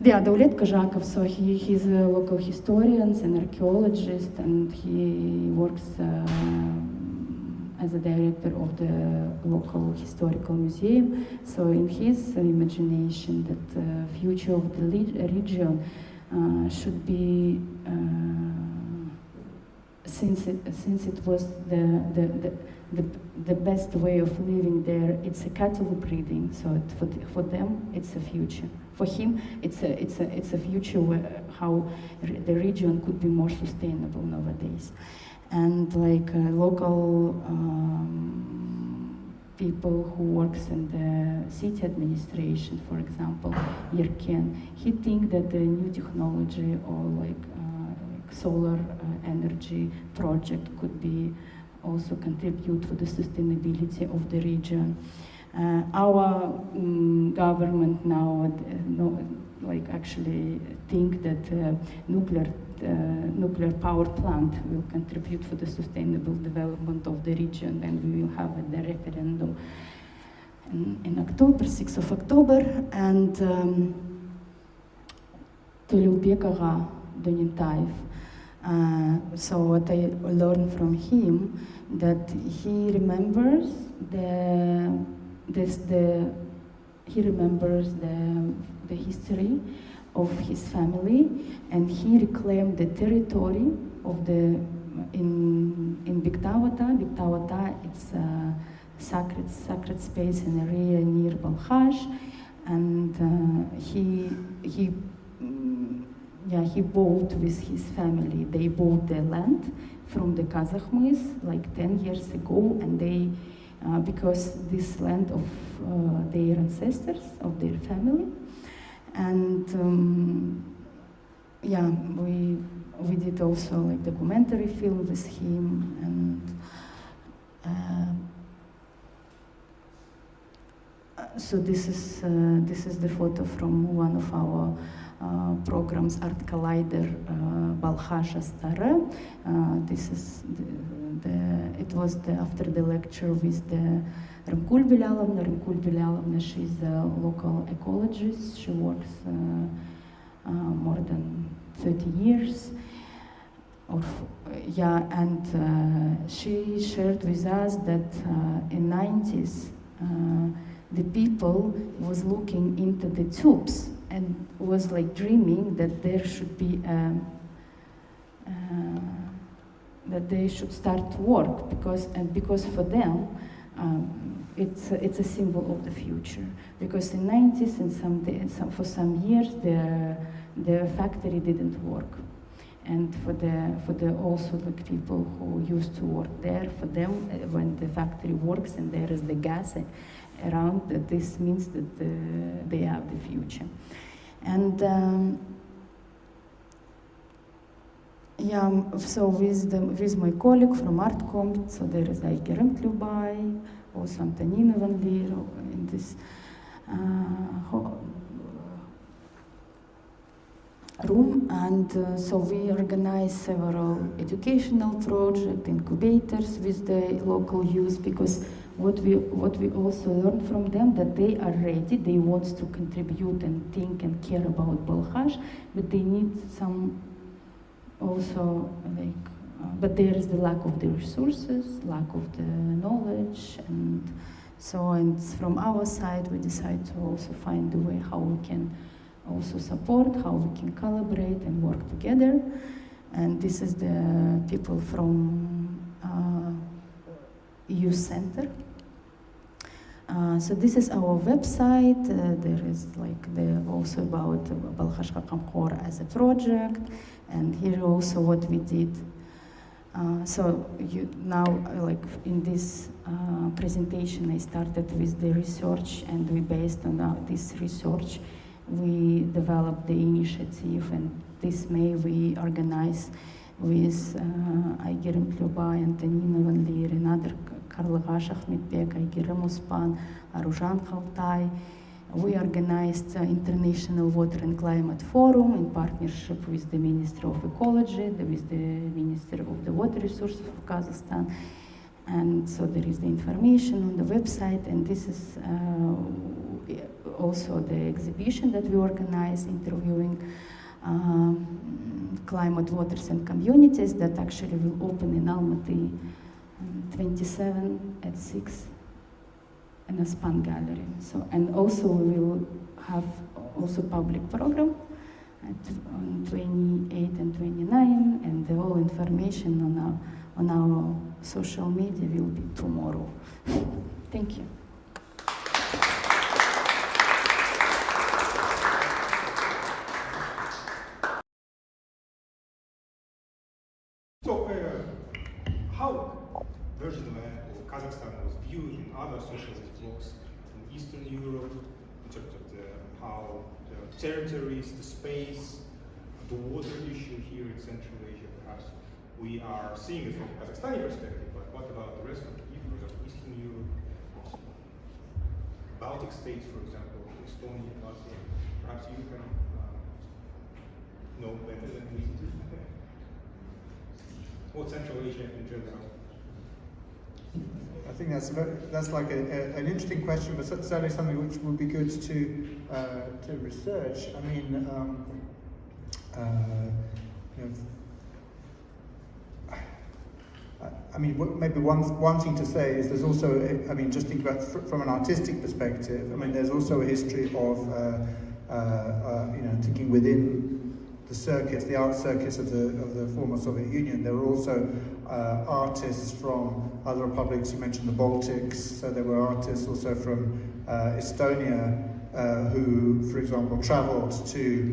Yeah, Davlet Kozhakov, so he's a local historian and archaeologist, and he works as a director of the local historical museum. So in his imagination, that the future of the region should be, since it was the best way of living there, it's a cattle breeding. So for them, it's a future. For him, it's a future where how the region could be more sustainable nowadays. And like local people who works in the city administration, for example, Yerken, he think that the new technology or like solar energy project could be also contribute for the sustainability of the region. Our government now, like actually think that nuclear power plant will contribute for the sustainable development of the region, and we will have the referendum in October, 6th of October, and Tulubek Agha Donentayev. So what I learned from him, that he remembers the history of his family, and he reclaimed the territory of the in Biktavata. Biktavata, it's a sacred space in an area near BALKHASH, and he bought with his family. They bought the land from the Kazakhstan like 10 years ago, and they because this land of their ancestors, of their family, and yeah, we did also like documentary film with him, and so this is the photo from one of our programs, Art Collider, BALKHASH Astara. This is it was after the lecture with the Rymkul Bilalovna. Rymkul Bilalovna, she's a local ecologist. She works more than 30 years. And she shared with us that in 90s, the people was looking into the tubes and was like dreaming that there should be that they should start to work, because for them it's a symbol of the future. Because in 90s and for some years the factory didn't work, and for the also like people who used to work there, for them when the factory works and there is the gas around, that this means that they have the future. And yeah, so with my colleague from Artcom, so there is Aigerim Klubai, also Antonina Van Leer in this room, and so we organize several educational projects, incubators with the local youth, because what we also learned from them, that they are ready, they want to contribute and think and care about BALKHASH, but they need some also like, but there is the lack of the resources, lack of the knowledge, and so, and from our side we decide to also find a way how we can also support, how we can collaborate and work together. And this is the people from EU Center. So this is our website. There is also about BALKHASH as a project, and here also what we did. So now, in this presentation, I started with the research, and we based on this research, we developed the initiative, and this May we organized with Aigerim, Antonina Van Leer, Renader Karlagash, Ahmed Bek, Aigerim Ospan, Aruzhan Khaltai. We organized International Water and Climate Forum in partnership with the Ministry of Ecology, with the Ministry of the Water Resources of Kazakhstan. And so there is the information on the website, and this is also the exhibition that we organize, interviewing climate waters and communities, that actually will open in Almaty 27 at 6 in a Span Gallery. So, and also we will have also public program on 28 and 29, and the whole information on our social media will be tomorrow. Thank you. So, how Virgin Land or Kazakhstan was viewed in other socialist blocs in Eastern Europe, in terms of how the territories, the space, the water issue here in Central Asia, perhaps we are seeing it from a Kazakhstani perspective, but what about the rest of Eastern Europe, Baltic states, for example, Estonia, Latvia? Perhaps you can know better than we do. Or Central Asia in general? I think that's like an interesting question, but certainly something which would be good to research. I mean, maybe one thing to say is there's also, just think about from an artistic perspective. I mean, there's also a history of, thinking within the circuits, the art circuits of the former Soviet Union. There were also artists from other republics. You mentioned the Baltics, so there were artists also from Estonia who, for example, travelled to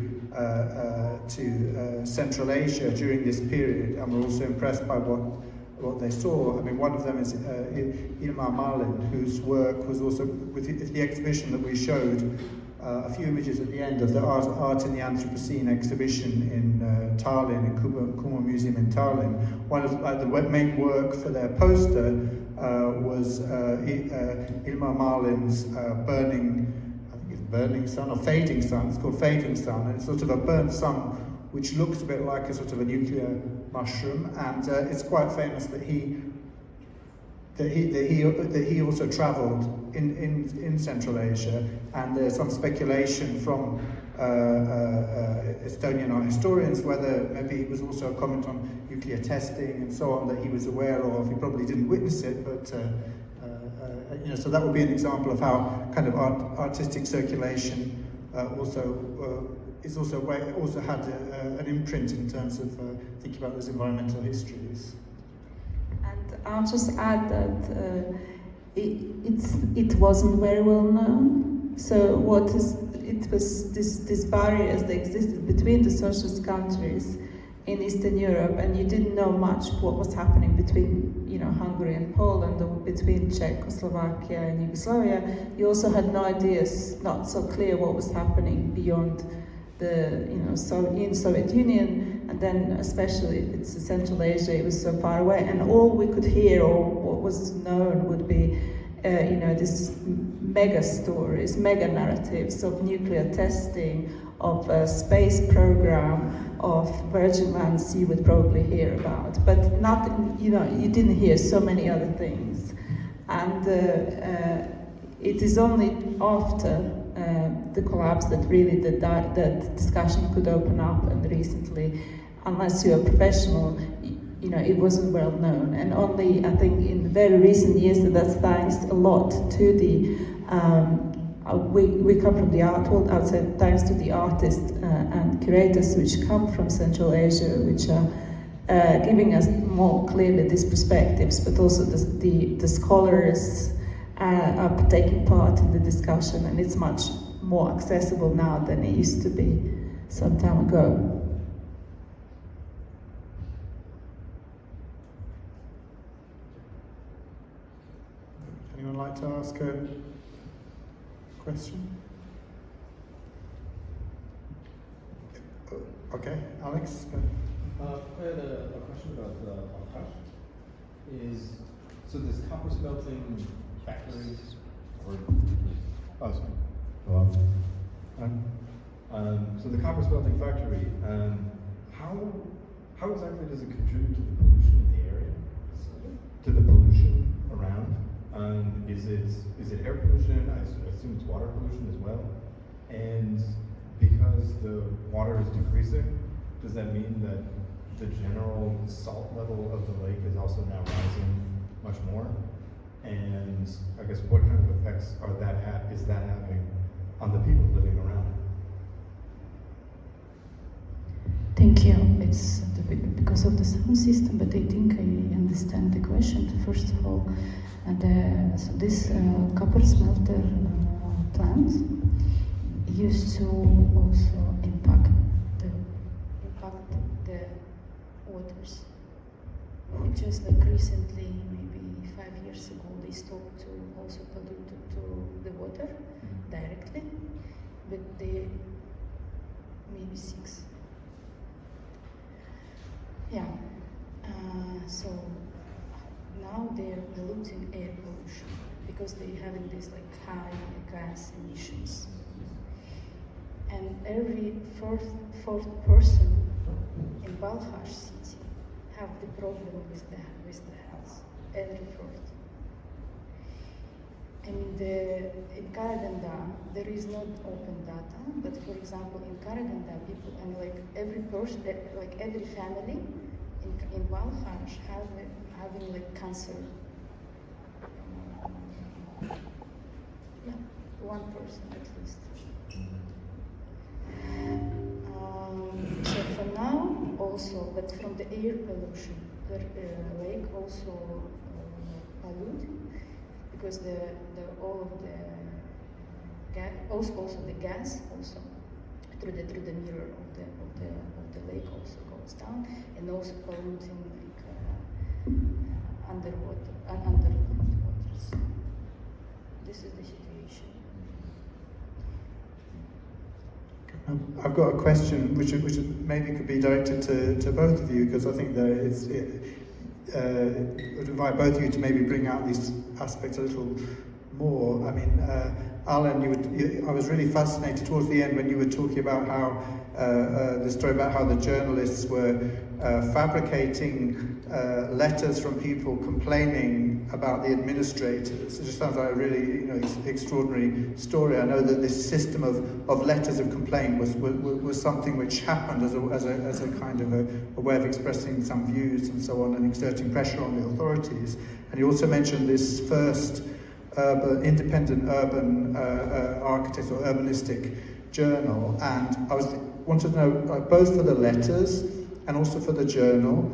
Central Asia during this period, and were also impressed by what they saw. I mean, one of them is Ilmar Malin, whose work was also with the exhibition that we showed. A few images at the end of the Art in the Anthropocene exhibition in Tallinn, in Kuma Museum in Tallinn. One of the main work for their poster was Ilmar Malin's burning sun or fading sun. It's called Fading Sun, and it's sort of a burnt sun which looks a bit like a sort of a nuclear mushroom. And it's quite famous that he also travelled in Central Asia, and there's some speculation from Estonian art historians whether maybe it was also a comment on nuclear testing and so on that he was aware of. He probably didn't witness it, but so that would be an example of how kind of artistic circulation also had an imprint in terms of thinking about those environmental histories. And I'll just add that it wasn't very well known. So it was this barriers that existed between the socialist countries in Eastern Europe, and you didn't know much what was happening between Hungary and Poland, or between Czechoslovakia and Yugoslavia. You also had no ideas, not so clear what was happening beyond the in Soviet Union, and then especially if it's Central Asia, it was so far away, and all we could hear or what was known would be these mega stories, mega narratives of nuclear testing, of a space program, of virgin lands you would probably hear about, but nothing, you didn't hear so many other things. And it is only after the collapse that really the discussion could open up, and recently, unless you're a professional, it wasn't well known. And only, I think, in very recent years, that's thanks a lot to the we come from the art world, I would say, thanks to the artists and curators which come from Central Asia, which are giving us more clearly these perspectives, but also the scholars are taking part in the discussion, and it's much more accessible now than it used to be some time ago. Anyone like to ask a question? Okay, Alex, go. I had a question about BALKHASH. So this copper smelting factory, or hello? So the copper smelting factory, how exactly does it contribute to the pollution in the area? To the pollution around? Is it air pollution? I assume it's water pollution as well. And because the water is decreasing, does that mean that the general salt level of the lake is also now rising much more? And I guess what kind of effects is that having on the people living around it? Thank you. It's because of the sound system, but I think I understand the question. First of all, so this copper smelter plant used to also impact the waters. It just like recently, maybe 5 years ago, they stopped to also pollute to the water directly, but they maybe 6. Yeah. So now they're polluting air pollution because they're having this like high gas emissions. And every fourth person in BALKHASH city have the problem with the health. Every fourth. I mean, in Karaganda, there is not open data, but for example, in Karaganda, people, and like every person, like every family in BALKHASH having like cancer. Yeah, one person at least. So for now, also, but from the air pollution, the lake also pollute because all of the gas, also the gas also through the mirror of the lake also goes down, and also polluting like underwater waters. This is the situation. I've got a question which maybe could be directed to both of you, because I think that I'd invite both of you to maybe bring out these aspects a little more. I mean, Alen, I was really fascinated towards the end when you were talking about how the story about how the journalists were fabricating letters from people complaining about the administrators. It just sounds like a really extraordinary story. I know that this system of letters of complaint was something which happened as a kind of a way of expressing some views and so on, and exerting pressure on the authorities. And you also mentioned this first independent urban architect or urbanistic journal, and I wanted to know both for the letters and also for the journal,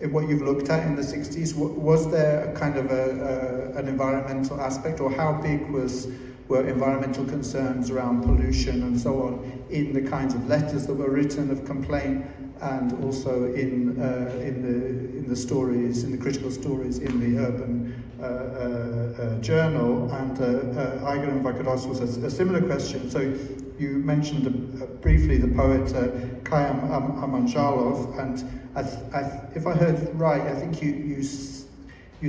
what you've looked at in the 60s, was there a kind of an environmental aspect, or how big were environmental concerns around pollution and so on in the kinds of letters that were written of complaint, and also in the stories, in the critical stories in the urban journal? And Aigerim, if I could ask also a similar question. So you mentioned briefly the poet Kayam Amanjalov, and if I heard right, I think you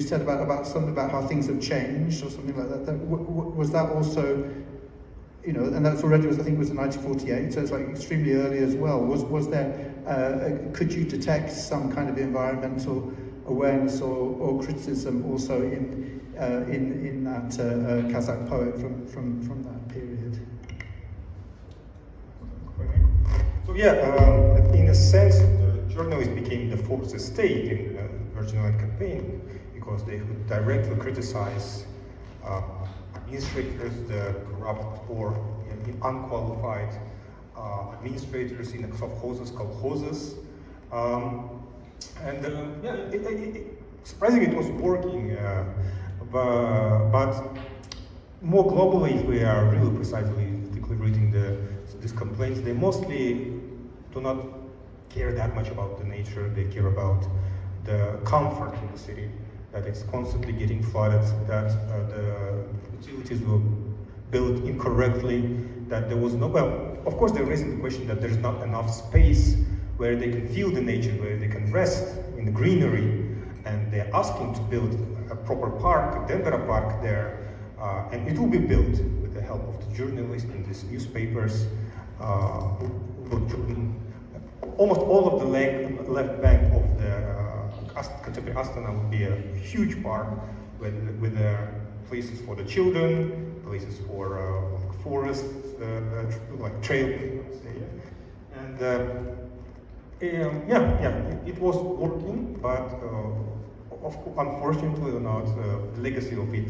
said about something about how things have changed or something like that. Was that also, and that's already I think was in 1948, so it's like extremely early as well. Was there? Could you detect some kind of environmental awareness or criticism also in that Kazakh poet from that period? So in a sense, the journalists became the fourth estate in the Virgin Island campaign, because they could directly criticize administrators, the corrupt or unqualified administrators in the kolkhozes. Surprisingly, it was working, but more globally, if we are really precisely reading these complaints, they mostly do not care that much about the nature. They care about the comfort in the city, that it's constantly getting flooded, that the utilities were built incorrectly, that there was no, well, of course they're raising the question that there's not enough space where they can feel the nature, where they can rest in the greenery, and they're asking to build a proper park, a Dendera park there, and it will be built with the help of the journalists and these newspapers who will join. Almost all of the left bank of the contemporary Astana would be a huge park with places for the children, places for forests, like trail, and it was working, but unfortunately or not, the legacy of it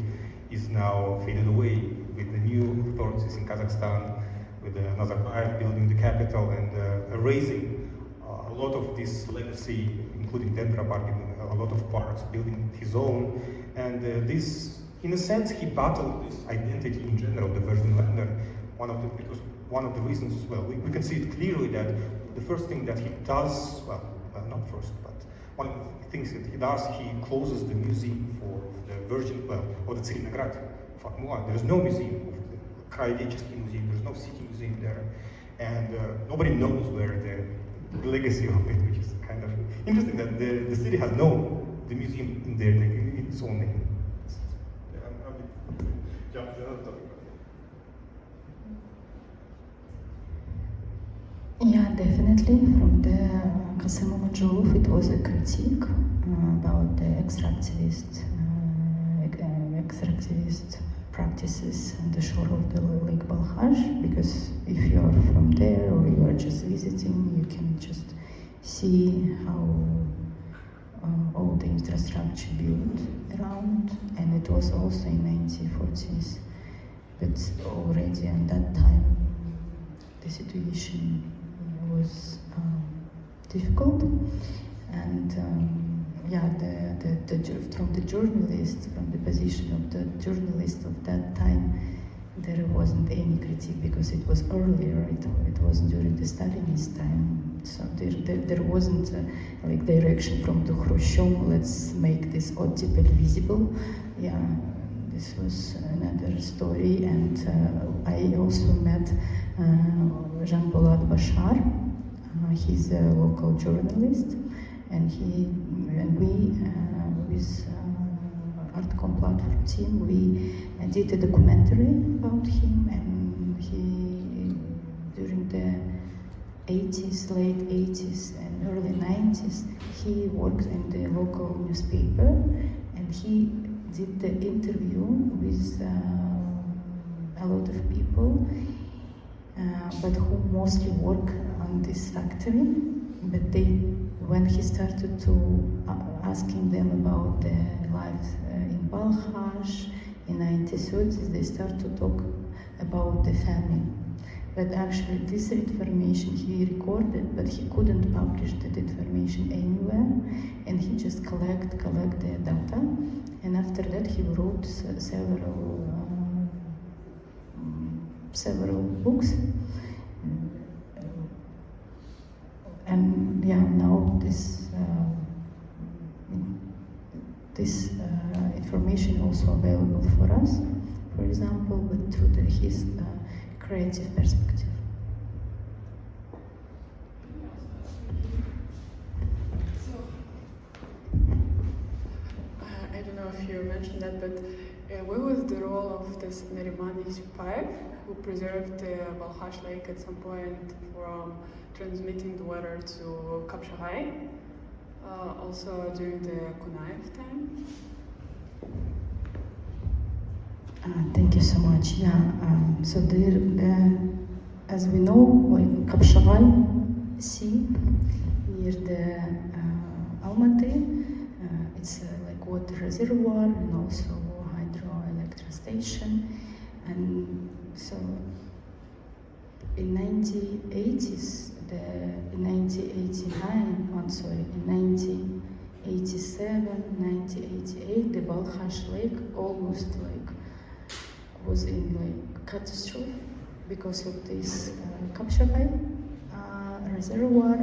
is now faded away with the new authorities in Kazakhstan, with Nazarbayev building the capital and erasing a lot of this legacy, including Dendera Park, a lot of parks, building his own. And this, in a sense, he battled this identity in general, the Verdenländer. Because one of the reasons, well, we can see it clearly that the first thing that he does, well, not first, but one of the things that he does, he closes the museum for the Virgin, well, or the Tselinograd. There's no museum of the Kraevechesky museum, there's no city museum there, and nobody knows where the legacy of it, which is kind of interesting that the city has the museum in their name, in its own name. Jump to another topic. Yeah, definitely. From the Kasım Majolov, it was a critique about the extractivist practices on the shore of the Lake BALKHASH, because if you are from there or you are just visiting, you can just see how all the infrastructure built around, and it was also in 1940s, but already at that time the situation was difficult, and from the journalist, from the position of the journalist of that time, there wasn't any critique because it was earlier. It was during the Stalinist time, so there wasn't like direction from the Khrushchev. Let's make this oddity visible. Yeah, this was another story, and I also met Jean-Paul Bashar. He's a local journalist, and we with Artcom platform team, we did a documentary about him, and he during the 80s, late 80s and early 90s, he worked in the local newspaper, and he did the interview with a lot of people, but who mostly work on this factory. But when he started to asking them about their life in BALKHASH in 1930s, they start to talk about the famine. But actually, this information he recorded, but he couldn't publish that information anywhere, and he just collect the data. And after that, he wrote several books. And yeah, now this information also available for us, for example, but through his creative perspective. I don't know if you mentioned that, but what was the role of this Nariman Yusupov, who preserved BALKHASH Lake at some point from transmitting the water to Kapar, also during the Kunaev time? Thank you so much. Yeah, so there, as we know, like Kapar Sea near the Almaty, it's like water reservoir and also hydroelectric station. in 1980s, in 1987, 1988, the BALKHASH lake almost was in catastrophe because of this Kapshagai reservoir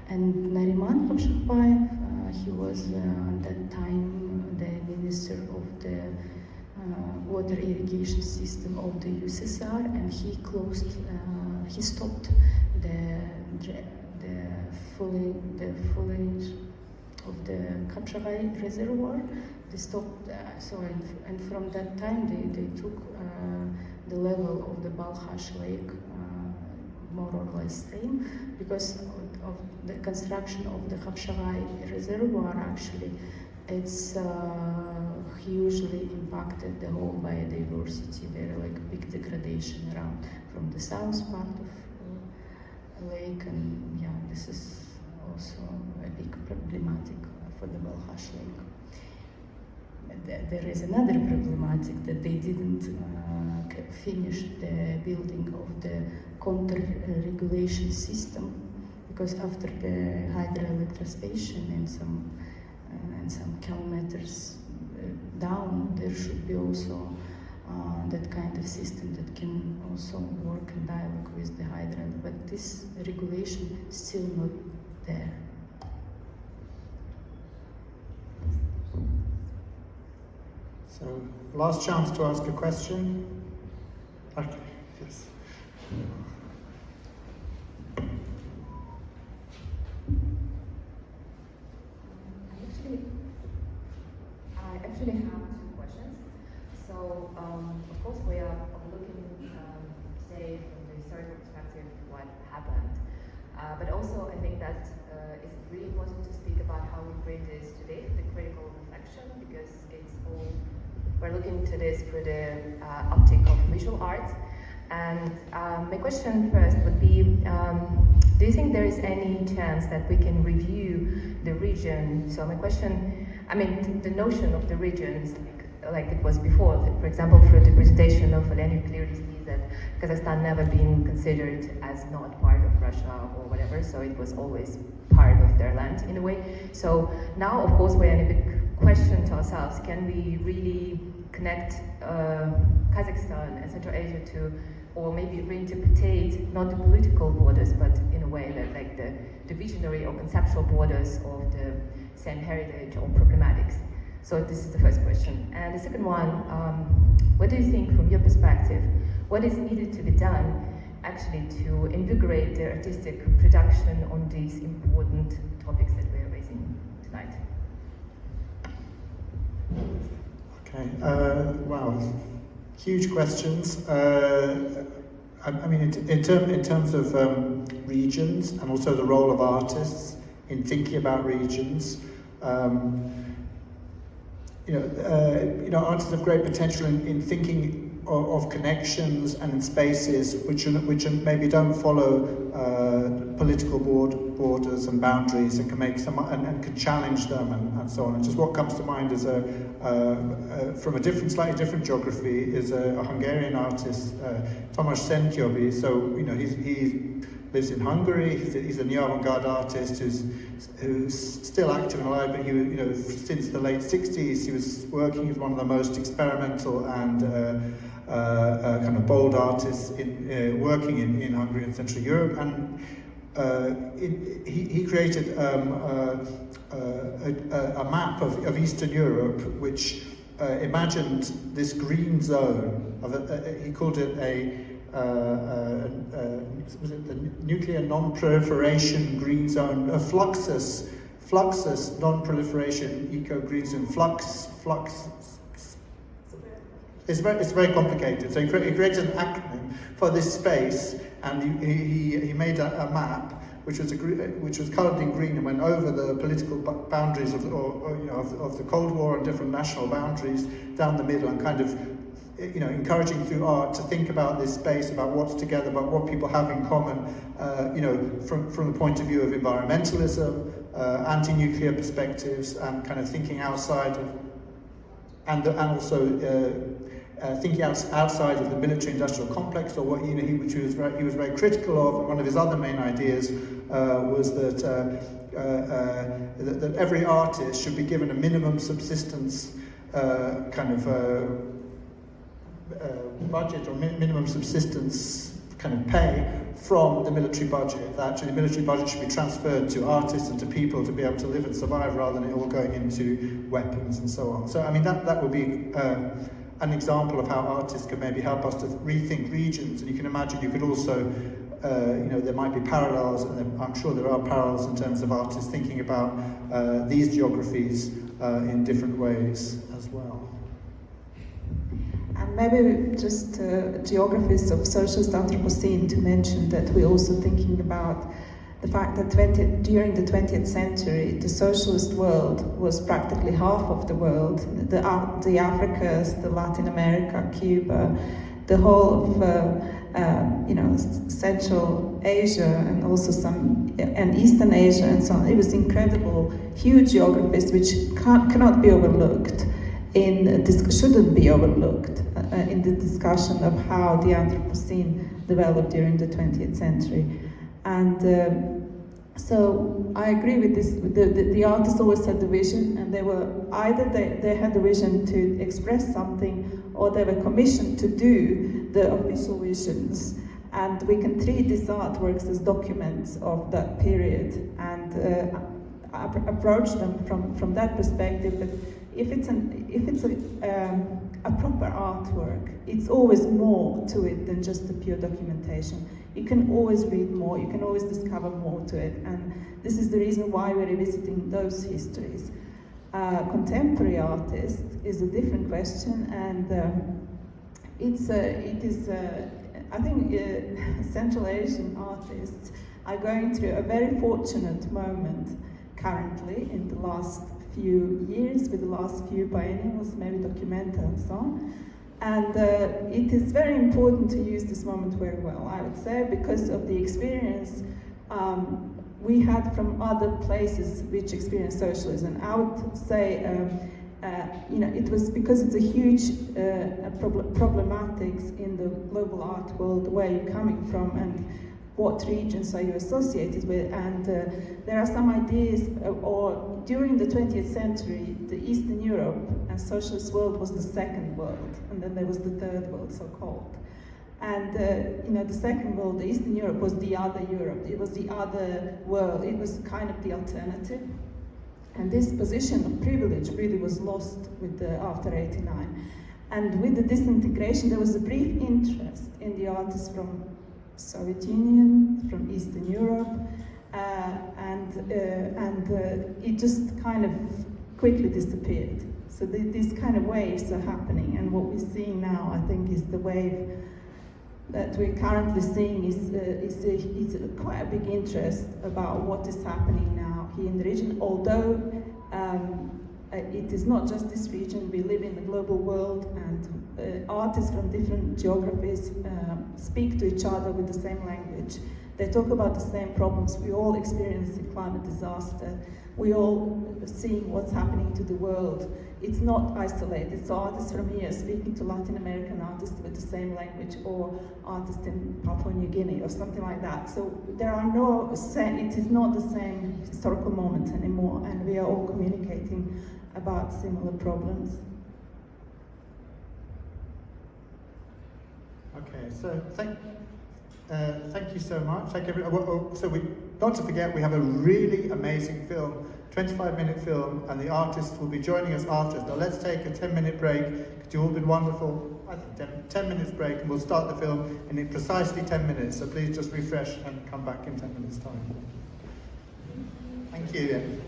and Nariman Kapshagai. He was at that time the minister of the water irrigation system of the USSR, and he stopped the foliage of the Kapshagai reservoir. They stopped, and from that time they took the level of the BALKHASH lake more or less same, because of the construction of the Kapshagai reservoir. Actually, it's hugely impacted the whole biodiversity. Very big degradation around from the south part of lake, and yeah, this is also a big problematic for the BALKHASH lake. There is another problematic that they didn't finish the building of the counter-regulation system, because after the hydroelectric station and some kilometers down, there should be also that kind of system that can also work in dialogue with the hydro, but this regulation is still not there. So, last chance to ask a question. Okay, yes. I actually have two questions. So, of course, we are looking today from the historical perspective what happened, but also I think that it's really important to speak about how we bring this today, the critical reflection, because it's all, we're looking to this through the optic of visual art. And my question first would be, do you think there is any chance that we can review the region? So my question, I mean, the notion of the regions, like it was before, for example, through the presentation of Alen, you clearly see that Kazakhstan never been considered as not part of Russia or whatever, so it was always part of their land in a way. So now, of course, we're in a big question to ourselves, can we really connect Kazakhstan and Central Asia to, or maybe reinterpret not the political borders, but in a way that like the visionary or conceptual borders of the same heritage or problematics. So this is the first question. And the second one, what do you think from your perspective, what is needed to be done actually to invigorate the artistic production on these important topics that we're raising tonight? Okay, wow, huge questions. I mean, in terms of regions and also the role of artists in thinking about regions, artists have great potential in thinking of connections and in spaces which maybe don't follow political borders and boundaries, and can make some and can challenge them and so on. And just what comes to mind is from a slightly different geography is a Hungarian artist, Tomasz Szentjoby. So he lives in Hungary. He's a new avant-garde artist who's still active and alive, but since the late 60s he was working as one of the most experimental and kind of bold artists working in Hungary and Central Europe, and he created a map of Eastern Europe which imagined this green zone he called it was it the nuclear non-proliferation green zone, a fluxus non-proliferation eco-green zone, flux. It's very complicated. So he created an acronym for this space, and he made a map which was coloured in green and went over the political boundaries of the Cold War and different national boundaries down the middle, and kind of encouraging through art to think about this space, about what's together, about what people have in common, from the point of view of environmentalism, anti-nuclear perspectives, and kind of thinking outside of and also thinking outside of the military-industrial complex, or what he was very critical of. And one of his other main ideas was that that every artist should be given a minimum subsistence budget, or minimum subsistence kind of pay from the military budget. That actually the military budget should be transferred to artists and to people to be able to live and survive, rather than it all going into weapons and so on. So I mean that would be an example of how artists can maybe help us to rethink regions. And you can imagine you could also, there might be parallels, and I'm sure there are parallels in terms of artists thinking about these geographies in different ways as well. And maybe just geographies of Socialist Anthropocene to mention that we're also thinking about the fact that during the 20th century, the socialist world was practically half of the world. The Africas, the Latin America, Cuba, the whole of Central Asia, and also and Eastern Asia and so on. It was incredible, huge geographies which cannot be overlooked. Shouldn't be overlooked in the discussion of how the Anthropocene developed during the 20th century. And so I agree with this. The artists always had the vision, and they were either they had the vision to express something, or they were commissioned to do the official visions. And we can treat these artworks as documents of that period and approach them from that perspective. But if it's a proper artwork, it's always more to it than just the pure documentation. You can always read more, you can always discover more to it, and this is the reason why we're revisiting those histories. Contemporary artists is a different question, and I think Central Asian artists are going through a very fortunate moment currently in the last few years, with the last few biennials, maybe Documenta and so on. And it is very important to use this moment very well, I would say, because of the experience we had from other places which experienced socialism. I would say, it was because it's a huge problematics in the global art world, where you're coming from and what regions are you associated with. And there are some ideas, or during the 20th century, the Eastern Europe and socialist world was the second world, and then there was the third world, so-called. And the second world, the Eastern Europe, was the other Europe. It was the other world. It was kind of the alternative. And this position of privilege really was lost after '89. And with the disintegration, there was a brief interest in the artists from Soviet Union, from Eastern Europe, and it just kind of quickly disappeared. So these kind of waves are happening, and what we're seeing now, I think, is the wave that we're currently seeing is quite a big interest about what is happening now here in the region, although it is not just this region. We live in a global world, and artists from different geographies speak to each other with the same language. They talk about the same problems. We all experience the climate disaster. We all seeing what's happening to the world. It's not isolated. So artists from here speaking to Latin American artists with the same language, or artists in Papua New Guinea or something like that. So it is not the same historical moment anymore, and we are all communicating about similar problems. Okay, so thank you so much. Thank everyone. So not to forget, we have a really amazing film, 25-minute film, and the artists will be joining us after. Now let's take a 10-minute break, because you've all been wonderful. I think 10 minutes break, and we'll start the film in precisely 10 minutes. So please just refresh and come back in 10 minutes' time. Thank you.